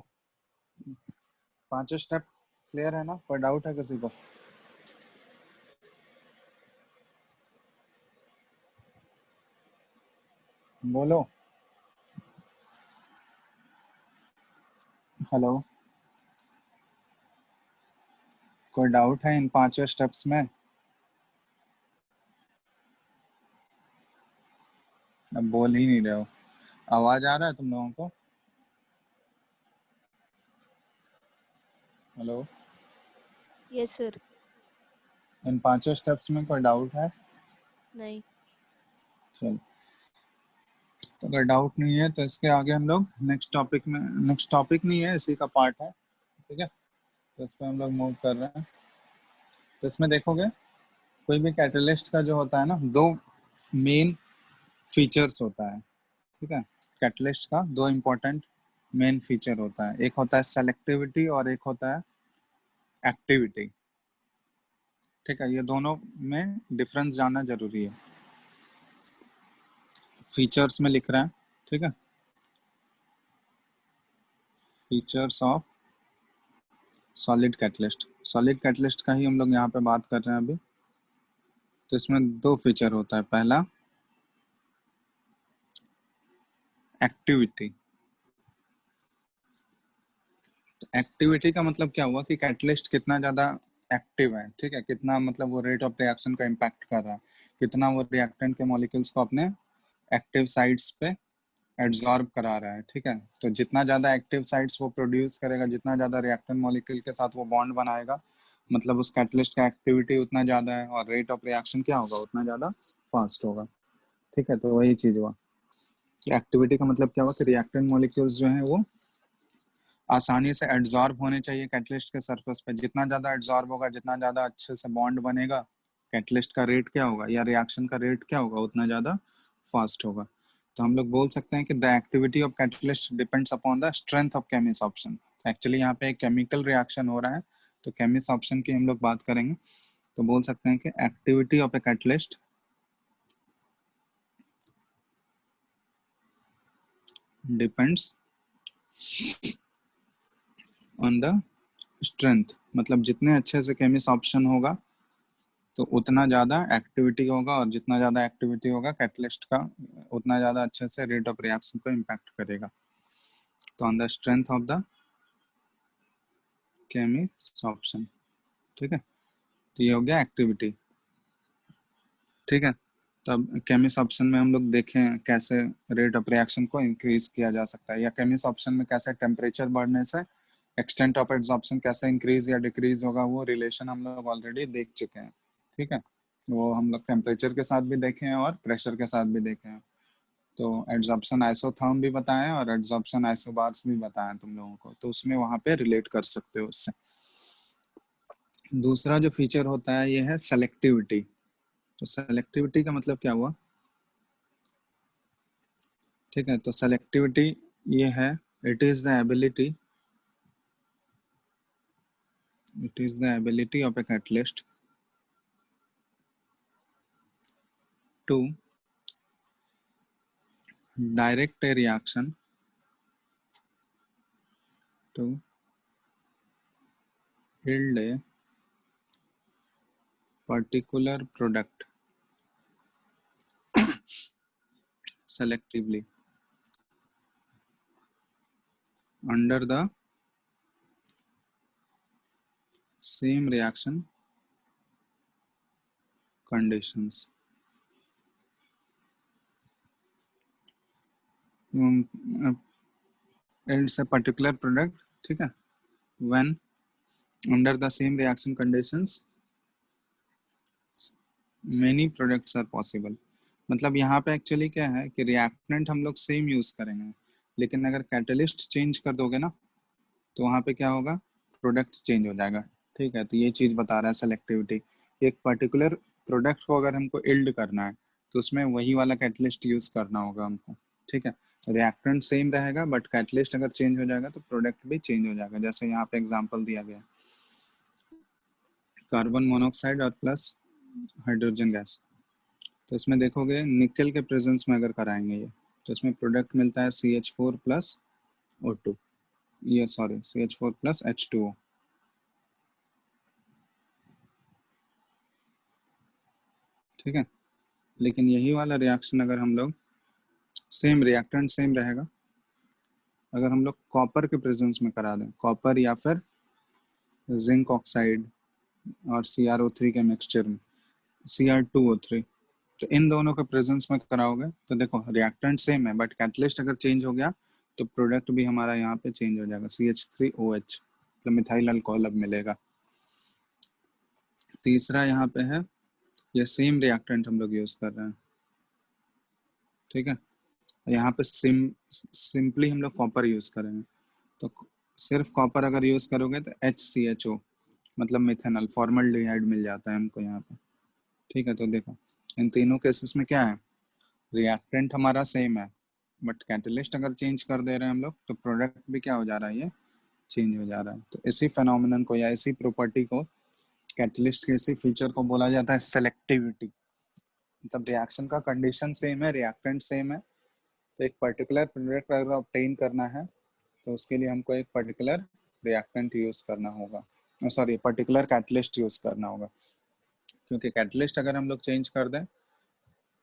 5 स्टेप क्लियर है ना, कोई डाउट है किसी को? बोलो, हेलो, कोई डाउट है इन 5 स्टेप्स में? अब बोल ही नहीं रहे हो, आवाज आ रहा है तुम लोगों को? Hello, yes sir. इन 5 स्टेप्स में कोई डाउट है? नहीं। चलो, तो अगर डाउट नहीं है तो इसके आगे हम लोग नेक्स्ट टॉपिक नहीं है, इसी का पार्ट है, ठीक है। तो इस पर हम लोग मूव कर रहे हैं। तो इसमें देखोगे कोई भी कैटलिस्ट का जो होता है ना, 2 मेन फीचर्स होता है, ठीक है। कैटलिस्ट का 2 इम्पोर्टेंट मेन फीचर होता है, एक होता है सेलेक्टिविटी और एक होता है एक्टिविटी, ठीक है। ये दोनों में डिफरेंस जानना जरूरी है, फीचर्स में लिख रहे हैं, ठीक है। फीचर्स ऑफ सॉलिड कैटलिस्ट का ही हम लोग यहाँ पे बात कर रहे हैं अभी। तो इसमें 2 फीचर होता है, पहला एक्टिविटी। एक्टिविटी का मतलब क्या हुआ कि कैटलिस्ट कितना ज्यादा एक्टिव है, ठीक है, कितना मतलब वो रेट ऑफ रिएक्शन का इम्पैक्ट कर रहा है, कितना वो रिएक्टेंट के मॉलिक्यूल्स को अपने एक्टिव साइट्स पे एड्सॉर्ब करा रहा है, ठीक है। तो जितना ज्यादा एक्टिव साइट्स वो प्रोड्यूस करेगा, जितना ज्यादा रिएक्टेंट मॉलिक्यूल के साथ वो बॉन्ड बनाएगा, मतलब उस कैटलिस्ट का एक्टिविटी उतना ज्यादा है और रेट ऑफ रिएक्शन क्या होगा, उतना ज्यादा फास्ट होगा, ठीक है। तो वही चीज हुआ, एक्टिविटी का मतलब क्या हुआ कि रिएक्टेंट मॉलिक्यूल्स जो है वो आसानी से एड्सॉर्ब होने चाहिए कैटलिस्ट के सरफेस पे। जितना ज्यादा एड्सॉर्ब होगा, जितना ज्यादा अच्छे से बॉन्ड बनेगा, कैटलिस्ट का रेट क्या होगा या रिएक्शन का रेट क्या होगा, उतना ज्यादा फास्ट होगा। तो हम लोग बोल सकते हैं कि the activity of catalyst depends upon the strength of Cummins option. Actually यहाँ पे एक केमिकल रिएक्शन हो रहा है, तो केमिस ऑप्शन की हम लोग बात करेंगे, तो बोल सकते हैं कि activity of a catalyst depends on the strength, मतलब जितने अच्छे से केमिस ऑप्शन होगा तो उतना ज़्यादा एक्टिविटी होगा, और जितना ज़्यादा एक्टिविटी होगा कैटलिस्ट का, उतना ज़्यादा अच्छे से रेट ऑफ रिएक्शन को इम्पैक्ट करेगा। तो on the strength of the chemisorption, ठीक है, तो ये हो गया एक्टिविटी। ठीक है, तब केमिसॉर्प्शन में हम लोग देखें कैसे रेट ऑफ रिएक्शन को इंक्रीज किया जा सकता है, या केमिसॉर्प्शन में कैसे टेम्परेचर बढ़ने से एक्सटेंट ऑफ एड्सॉर्प्शन कैसे इंक्रीज या डिक्रीज होगा, वो रिलेशन हम लोग ऑलरेडी देख चुके हैं। ठीक है, वो हम लोग टेम्परेचर के साथ भी देखे हैं और प्रेशर के साथ भी देखे हैं। तो एड्सॉर्प्शन आइसोथर्म भी बताएं और एड्सॉर्प्शन आइसोबार्स भी बताएं तुम लोगों को, तो उसमें वहां पे रिलेट कर सकते हो उससे। दूसरा जो फीचर होता है ये है सेलेक्टिविटी। तो सेलेक्टिविटी का मतलब क्या हुआ? ठीक है, तो सेलेक्टिविटी ये है, it is the ability of a catalyst to direct a reaction to yield a particular product selectively under the same reaction conditions. Yields a particular product, ठीक है, when under the same reaction conditions many products are possible. मतलब यहाँ पे actually क्या है कि reactant हम लोग सेम यूज करेंगे, लेकिन अगर कैटलिस्ट चेंज कर दोगे ना तो वहाँ पे क्या होगा, प्रोडक्ट चेंज हो जाएगा। ठीक है, तो ये चीज बता रहा है सेलेक्टिविटी। एक पर्टिकुलर प्रोडक्ट को अगर हमको इल्ड करना है तो उसमें वही वाला कैटलिस्ट यूज करना होगा हमको। ठीक है, रिएक्टेंट सेम रहेगा बट कैटलिस्ट अगर चेंज हो जाएगा तो प्रोडक्ट भी चेंज हो जाएगा। जैसे यहाँ पे एग्जांपल दिया गया, कार्बन मोनोऑक्साइड और प्लस हाइड्रोजन गैस। तो इसमें देखोगे निकल के प्रेजेंस में अगर कराएंगे ये, तो इसमें प्रोडक्ट मिलता है CH4 प्लस O2, ये सॉरी CH4 प्लस H2O। ठीक है, लेकिन यही वाला रिएक्शन अगर हम लोग सेम रिएक्टेंट सेम रहेगा, अगर हम लोग कॉपर के प्रेजेंस में करा दें, कॉपर या फिर जिंक ऑक्साइड और CrO3 के मिक्सचर में Cr2O3, तो इन दोनों के प्रेजेंस में कराओगे तो देखो रिएक्टेंट सेम है बट कैटलिस्ट अगर चेंज हो गया तो प्रोडक्ट भी हमारा यहाँ पे चेंज हो जाएगा, CH3OH, तो मिथाइल अल्कोहल अब मिलेगा। तीसरा यहाँ पे है, ये सेम रिएक्टेंट हम लोग यूज कर रहे हैं। ठीक है, यहाँ पे सिंपली हम लोग कॉपर यूज करेंगे, तो सिर्फ कॉपर अगर यूज करोगे तो HCHO मतलब मिथेनॉल फॉर्मल्डिहाइड मिल जाता है हमको यहाँ पे। ठीक है, तो देखो इन तीनों केसेस में क्या है, रिएक्टेंट हमारा सेम है बट कैटलिस्ट अगर चेंज कर दे रहे हैं हम लोग तो प्रोडक्ट भी क्या हो जा रहा है, ये चेंज हो जा रहा है। तो इसी फेनोमेनन को या इसी प्रॉपर्टी को, कैटलिस्ट के इसी फीचर को बोला जाता है सेलेक्टिविटी। मतलब रिएक्शन का कंडीशन सेम है, रिएक्टेंट सेम है, तो एक पर्टिकुलर प्रोडक्ट अगर ऑब्टेन करना है तो उसके लिए हमको एक पर्टिकुलर रिएक्टेंट यूज करना होगा, सॉरी पर्टिकुलर कैटलिस्ट यूज करना होगा, क्योंकि कैटलिस्ट अगर हम लोग चेंज कर दें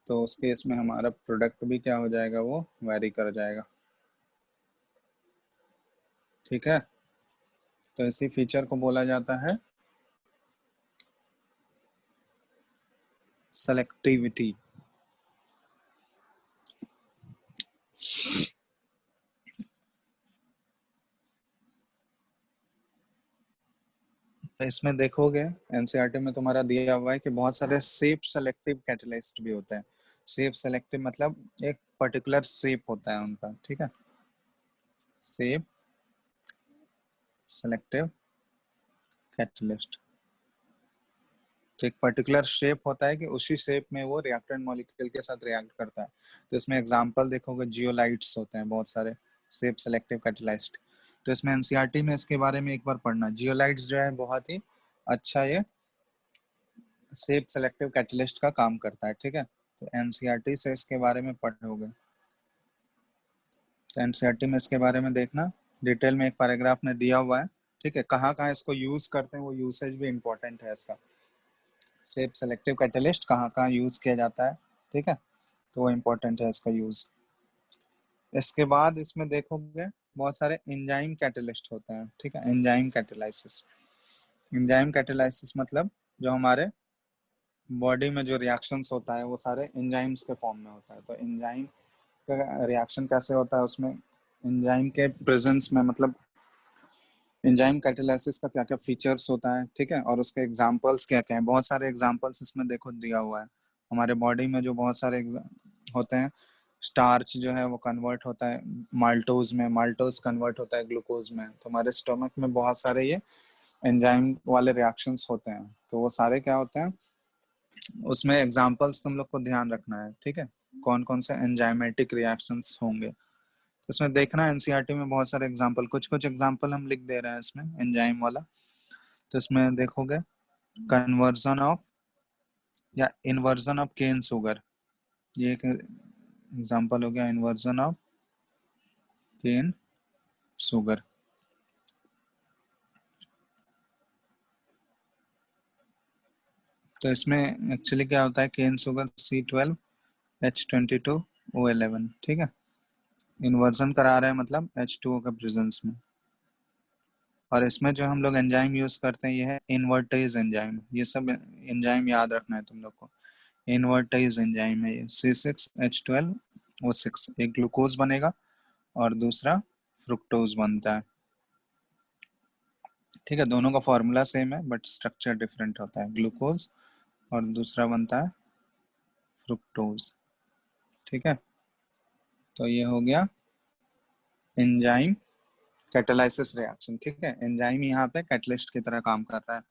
तो उस केस में हमारा प्रोडक्ट भी क्या हो जाएगा, वो वेरी कर जाएगा। ठीक है, तो इसी फीचर को बोला जाता है सेलेक्टिविटी। तो इसमें देखोगे एनसीईआरटी में तुम्हारा दिया हुआ है कि बहुत सारे सेफ सेलेक्टिव कैटलिस्ट भी होते हैं। सेफ सेलेक्टिव मतलब एक पर्टिकुलर शेप होता है उनका। ठीक है, सेफ सेलेक्टिव कैटलिस्ट, तो एक पर्टिकुलर शेप होता है कि उसी शेप में वो रिएक्टेंट मॉलिक्यूल के साथ रिएक्ट करता है। तो इसमें एग्जांपल देखोगे जियोलाइट्स होते हैं बहुत सारे सेफ सेलेक्टिव कैटलिस्ट। तो इसमें एनसीईआरटी में इसके बारे में एक बार पढ़ना, जियोलाइट्स जो है बहुत ही अच्छा ये सेफ सेलेक्टिव कैटलिस्ट का काम करता है। ठीक है, तो एनसीईआरटी से इसके बारे में पढ़ोगे, तो एनसीईआरटी में इसके बारे में देखना डिटेल में, एक पैराग्राफ में दिया हुआ है। ठीक है, कहाँ कहाँ इसको यूज करते हैं वो यूसेज भी इम्पोर्टेंट है इसका। सेफ सेलेक्टिव कैटलिस्ट कहाँ कहाँ यूज किया जाता है, ठीक है, तो वो इम्पोर्टेंट है इसका यूज। इसके बाद इसमें देखोगे बहुत सारे एंजाइम कैटलिस्ट होते हैं, ठीक है, एंजाइम कैटेलाइसिस। एंजाइम कैटेलाइसिस मतलब जो हमारे बॉडी में जो रिएक्शंस होता है वो सारे एंजाइम्स के फॉर्म में होता है। तो एंजाइम का रिएक्शन कैसे होता है, उसमें एंजाइम के प्रेजेंस में, मतलब एंजाइम कैटेलाइसिस का क्या क्या फीचर्स होता है, ठीक है, और उसके एग्जांपल्स क्या क्या हैं। बहुत सारे एग्जांपल्स इसमें देखो दिया हुआ है। हमारे बॉडी में जो बहुत सारे होते हैं, स्टार्च जो है वो कन्वर्ट होता है माल्टोज में, माल्टोज कन्वर्ट होता है ग्लूकोज में। तो हमारे स्टमक में बहुत सारे ये एंजाइम वाले रिएक्शंस होते हैं। तो वो सारे क्या होते हैं, उसमें एग्जांपल्स तुम लोग को ध्यान रखना है, ठीक है, कौन कौन से एंजाइमेटिक रिएक्शंस होंगे। इसमें देखना एनसीईआरटी में बहुत सारे एग्जांपल, कुछ कुछ एग्जांपल हम लिख दे रहे हैं इसमें एंजाइम वाला। तो इसमें देखोगे कन्वर्जन ऑफ या इन्वर्जन ऑफ केन शुगर, ये एक एग्जांपल हो गया, इन्वर्जन ऑफ केन शुगर। तो इसमें एक्चुअली क्या होता है, केन शुगर C12H22O11, ठीक है, इन्वर्जन करा रहे हैं मतलब H2O के प्रेजेंस में। और इसमें जो हम लोग एंजाइम यूज करते हैं ये है इन्वर्टेज एंजाइम। ये सब एंजाइम याद रखना है तुम लोग को। इन्वर्टेज एंजाइम है ये C6H12O6। एक ग्लूकोज बनेगा और दूसरा फ्रुक्टोज बनता है, ठीक है, दोनों का फॉर्मूला सेम है बट स्ट्रक्चर डिफरेंट होता है। ग्लूकोज और दूसरा बनता है फ्रुक्टोज, ठीक है। तो ये हो गया एंजाइम कैटेलाइसिस रिएक्शन, ठीक है। एंजाइम यहाँ पे कैटलिस्ट की तरह काम कर रहा है।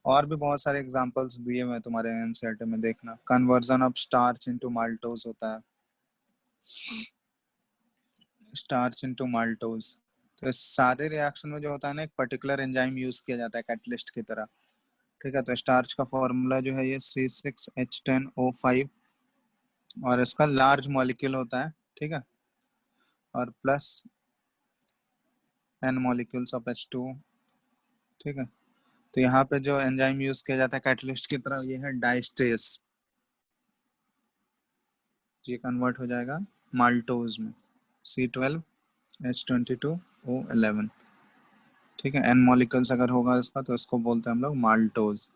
और भी बहुत सारे एग्जांपल्स दिए हुए हैं तुम्हारे एनसीईआरटी में, देखना। Conversion of starch into maltose होता है, स्टार्च इनटू माल्टोज। तो इस सारे रिएक्शन में जो होता है ना, एक पर्टिकुलर एंजाइम यूज किया जाता है कैटलिस्ट की तरह, ठीक है। तो स्टार्च का फॉर्मूला जो है ये C6H10O5 और इसका लार्ज मॉलिक्यूल होता है, ठीक है, और plus n molecules of H2, ठीक है। तो यहाँ पे जो एंजाइम यूज किया जाता है कैटलिस्ट की तरह ये है डाइस्टेस। ये कन्वर्ट हो जाएगा माल्टोज में C12H22O11, ठीक है। n मॉलिक्यूल्स अगर होगा इसका तो इसको बोलते हैं हम लोग माल्टोज।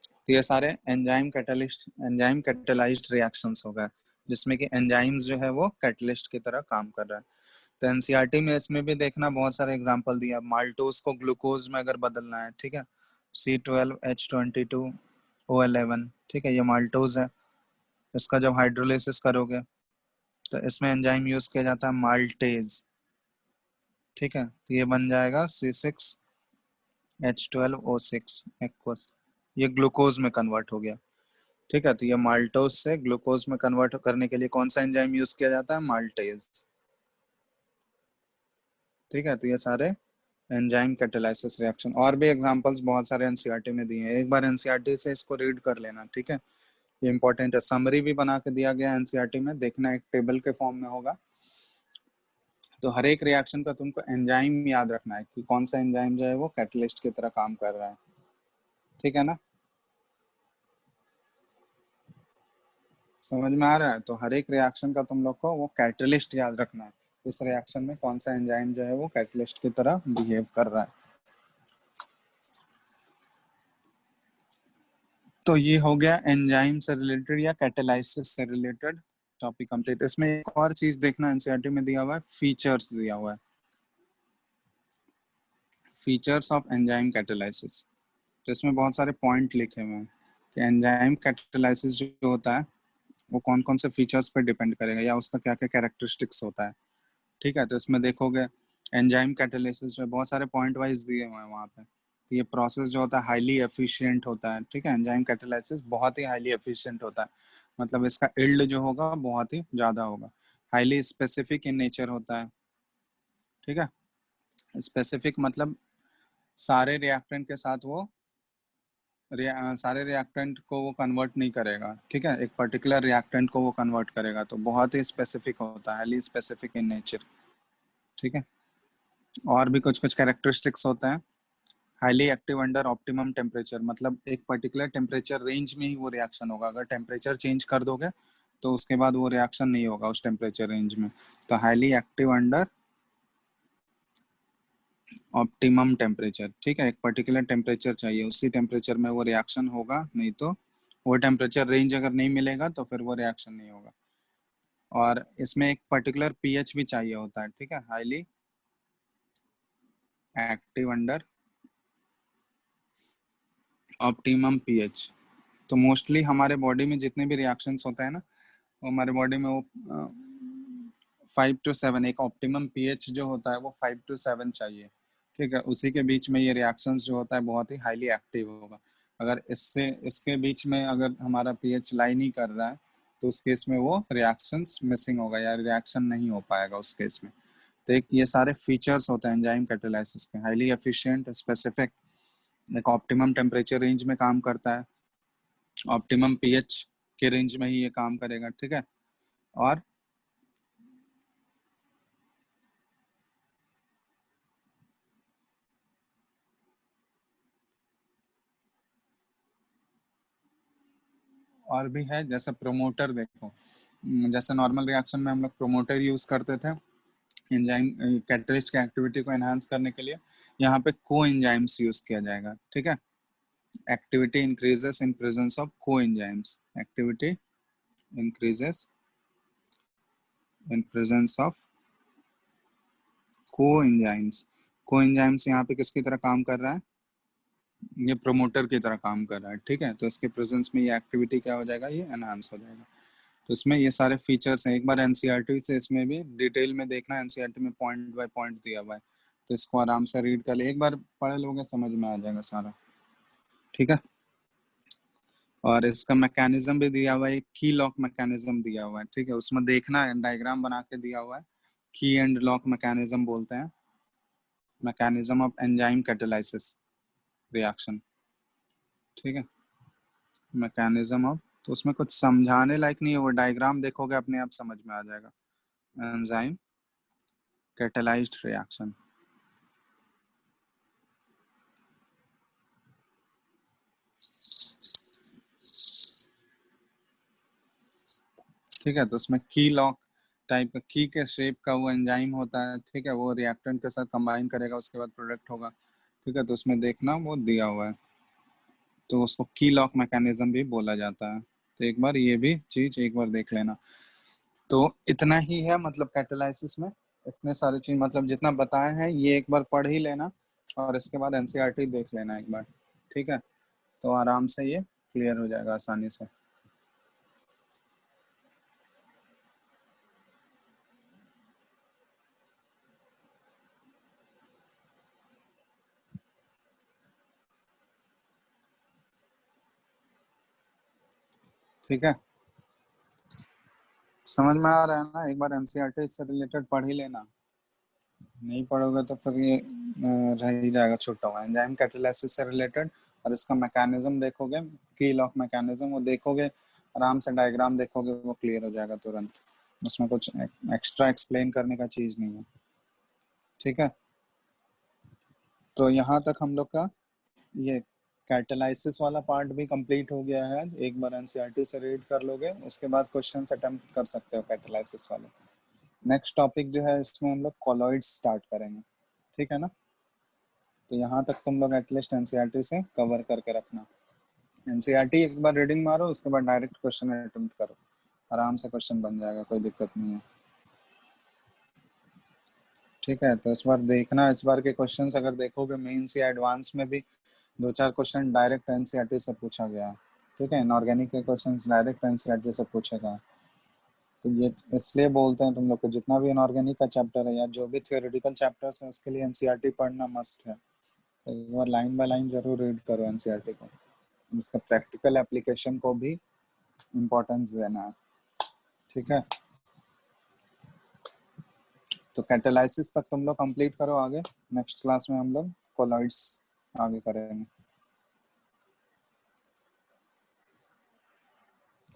तो ये सारे एंजाइम कैटेलाइज्ड रिएक्शंस हो गए जिसमें कि एंजाइम्स जो है वो कैटलिस्ट की तरह काम कर रहा है। तो एनसीईआरटी में इसमें भी देखना बहुत सारे एग्जांपल दिया। माल्टोज को ग्लूकोज में अगर बदलना है, ठीक है, C12H22O11, ठीक है, ये माल्टोज है। इसका जब हाइड्रोलिसिस करोगे तो इसमें एंजाइम यूज किया जाता है माल्टेज, ठीक है। तो ये बन जाएगा C6H12O6 एक्वस, ये ग्लूकोज में कन्वर्ट हो गया, ठीक है। तो ये माल्टोज से ग्लूकोज में कन्वर्ट करने के लिए कौन सा एंजाइम यूज किया जाता है, माल्टेज, ठीक है। तो ये सारे एंजाइम कैटेलाइसिस रिएक्शन। और भी एग्जांपल्स बहुत सारे एनसीईआरटी में दिए हैं, एक बार एनसीईआरटी से इसको रीड कर लेना, ठीक है, ये इंपॉर्टेंट है। समरी भी बना के दिया गया एनसीईआरटी में, देखना एक टेबल के फॉर्म में होगा। तो हर एक रिएक्शन का तुमको एंजाइम याद रखना है कि कौन सा एंजाइम जो है वो कैटलिस्ट की तरह काम कर रहा है, ठीक है ना, समझ में आ रहा है। तो हर एक रिएक्शन का तुम लोग को वो कैटलिस्ट याद रखना है, इस रिएक्शन में कौन सा एंजाइम जो है वो कैटलिस्ट की तरह बिहेव कर रहा है। तो ये हो गया एंजाइम से रिलेटेड या कैटेलाइसिस से रिलेटेड टॉपिक कंप्लीट। इसमें एक और चीज देखना एनसीईआरटी में दिया हुआ है, फीचर्स दिया हुआ है, फीचर्स ऑफ एंजाइम कैटेलाइसिस। तो इसमें बहुत सारे पॉइंट लिखे हुए हैं कि एंजाइम कैटेलाइसिस जो होता है वो कौन कौन से फीचर्स पर डिपेंड करेगा या उसका क्या क्या कैरेक्टरिस्टिक्स होता है, ठीक है। तो इसमें देखोगे एंजाइम कैटेलाइसिस में बहुत सारे पॉइंट वाइज दिए हुए हैं वहाँ पे। तो ये प्रोसेस जो होता है हाईली एफिशिएंट होता है, ठीक है। एंजाइम कैटेलाइसिस बहुत ही हाईली एफिशिएंट होता है, मतलब इसका इल्ड जो होगा बहुत ही ज़्यादा होगा। हाईली स्पेसिफिक इन नेचर होता है, ठीक है। स्पेसिफिक मतलब सारे रिएक्टेंट के साथ वो सारे रिएक्टेंट को वो कन्वर्ट नहीं करेगा, ठीक है, एक पर्टिकुलर रिएक्टेंट को वो कन्वर्ट करेगा। तो बहुत ही स्पेसिफिक होता है, हाईली स्पेसिफिक इन नेचर, ठीक है। और भी कुछ कुछ कैरेक्टरिस्टिक्स होते हैं, highly active under optimum temperature, मतलब एक पर्टिकुलर टेम्परेचर रेंज में ही वो रिएक्शन होगा। अगर टेम्परेचर चेंज कर दोगे तो उसके बाद वो रिएक्शन नहीं होगा उस टेम्परेचर रेंज में। तो highly active under optimum temperature, ठीक है, एक पर्टिकुलर टेम्परेचर चाहिए, उसी टेम्परेचर में वो रिएक्शन होगा, नहीं तो वो टेम्परेचर रेंज अगर नहीं मिलेगा तो फिर वो रिएक्शन नहीं होगा। और इसमें एक पर्टिकुलर पीएच भी चाहिए होता है, ठीक है, highly active under optimum pH. तो मोस्टली हमारे बॉडी में जितने भी रिएक्शंस होते हैं ना, वो हमारे बॉडी में वो 5 to 7, एक ऑप्टिमम पीएच जो होता है वो 5 to 7 चाहिए, ठीक है, उसी के बीच में ये रिएक्शंस जो होता है बहुत ही हाईली एक्टिव होगा। अगर इससे इसके बीच में अगर हमारा पीएच लाई नहीं कर रहा है तो उस केस में वो रिएक्शंस मिसिंग होगा या रिएक्शन नहीं हो पाएगा उस केस में। तो एक ये सारे फीचर्स होते हैं एंजाइम कैटालिसिस के, हाईली एफिशिएंट, स्पेसिफिक, एक ऑप्टिमम टेम्परेचर रेंज में काम करता है, ऑप्टिमम पीएच के रेंज में ही ये काम करेगा, ठीक है, और भी है जैसे प्रोमोटर। देखो जैसे नॉर्मल रिएक्शन में हम लोग प्रोमोटर यूज करते थे एंजाइम कैटलिस्ट की एक्टिविटी को एनहांस करने के लिए, यहाँ पे को एंजाइम्स यूज किया जाएगा, ठीक है। Activity increases in presence of coenzymes, activity increases in presence of coenzymes. Coenzymes यहाँ पे किसकी तरह काम कर रहा है, ये प्रोमोटर की तरह काम कर रहा है, ठीक है। तो इसके प्रेजेंस में ये एक्टिविटी क्या हो जाएगा, ये एनहांस हो जाएगा। तो इसमें ये सारे फीचर्स हैं, एक बार एनसीईआरटी से इसमें भी डिटेल में देखना, एनसीईआरटी में पॉइंट बाय पॉइंट दिया हुआ है, तो इसको आराम से रीड कर ले, एक बार पढ़ लोगे समझ में आ जाएगा सारा, ठीक है। और इसका मैकेनिज्म भी दिया हुआ है, की लॉक मैकेनिज्म दिया हुआ है, ठीक है, उसमें देखना है, डायग्राम बना के दिया हुआ है, की एंड लॉक मैकेनिज्म बोलते हैं, mechanism of enzyme catalysis reaction, ठीक है, मैकेनिज्म ऑफ। तो उसमें कुछ समझाने लायक नहीं है, वो डायग्राम देखोगे अपने आप समझ में आ जाएगा, एंजाइम कैटालाइज्ड रिएक्शन। ठीक है, तो उसमें की लॉक टाइप का, की के शेप का वो एंजाइम होता है, ठीक है, वो रिएक्टेंट के साथ कंबाइन करेगा, उसके बाद प्रोडक्ट होगा, ठीक है। तो उसमें देखना वो दिया हुआ है, तो उसको की लॉक मैकेनिज्म भी बोला जाता है। तो एक बार ये भी चीज एक बार देख लेना। तो इतना ही है मतलब कैटालाइसिस में, इतने सारे चीज मतलब जितना बताए हैं ये एक बार पढ़ ही लेना, और इसके बाद एनसीईआरटी देख लेना एक बार, ठीक है, तो आराम से ये क्लियर हो जाएगा आसानी से। ठीक है, समझ में आ रहा है ना, एक बार एनसीईआरटी से रिलेटेड पढ़ ही लेना, नहीं पढ़ोगे तो फिर ये रह ही जाएगा छूटा हुआ। एंजाइम कैटालिसिस से रिलेटेड और इसका मैकेनिज्म देखोगे, की लॉक मैकेनिज्म वो देखोगे, आराम से डायग्राम देखोगे, वो क्लियर हो जाएगा तुरंत, उसमें कुछ एक्स्ट्रा एक्सप्लेन करने का चीज नहीं है, ठीक है। तो यहाँ तक हम लोग का ये कैटालाइसिस वाला पार्ट भी कंप्लीट हो गया है। एक बार एनसीईआरटी से रीड कर लोगे, उसके बाद क्वेश्चन अटेम्प्ट कर सकते हो कैटालाइसिस वाले। नेक्स्ट टॉपिक जो है इसमें हम लोग कॉलॉइड्स स्टार्ट करेंगे, ठीक है ना। तो यहाँ तक तुम लोग एटलीस्ट एनसीईआरटी से कवर करके रखना। एनसीईआरटी एक बार रीडिंग मारो, उसके बाद डायरेक्ट क्वेश्चन अटेम्प्ट करो, आराम से क्वेश्चन बन जाएगा, कोई दिक्कत नहीं है, ठीक है। तो इस बार देखना, इस बार के क्वेश्चंस अगर देखोगे मेंस या एडवांस में भी 2-4 क्वेश्चन डायरेक्ट एनसीईआरटी से पूछा गया है, ठीक है। इनऑर्गेनिक के क्वेश्चंस डायरेक्ट एनसीईआरटी से पूछे गए। तो ये इसलिए बोलते हैं तुम लोग को जितना भी इनऑर्गेनिक का चैप्टर है या जो भी थियोरेटिकल चैप्टर्स है उसके लिए एनसीईआरटी पढ़ना मस्ट है। तो एक बार लाइन बाय लाइन जरूर रीड करो एनसीईआरटी को, इसका प्रैक्टिकल एप्लीकेशन को भी इम्पोर्टेंस देना है, ठीक है। तो कैटालाइसिस तक तुम लोग कंप्लीट करो, आगे नेक्स्ट क्लास में हम लोग कोलॉइड्स आगे करेंगे।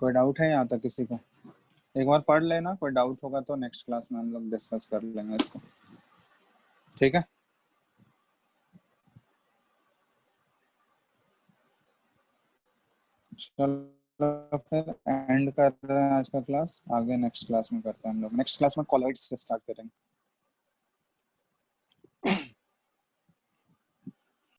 कोई डाउट है यहाँ तक किसी को? एक बार पढ़ लेना, कोई डाउट होगा तो नेक्स्ट क्लास में हम लोग डिस्कस कर लेंगे इसको, ठीक है। चलो फिर एंड कर रहे हैं आज का क्लास, आगे नेक्स्ट क्लास में करते हैं हम लोग। नेक्स्ट क्लास में कॉलॉइड्स से स्टार्ट करेंगे।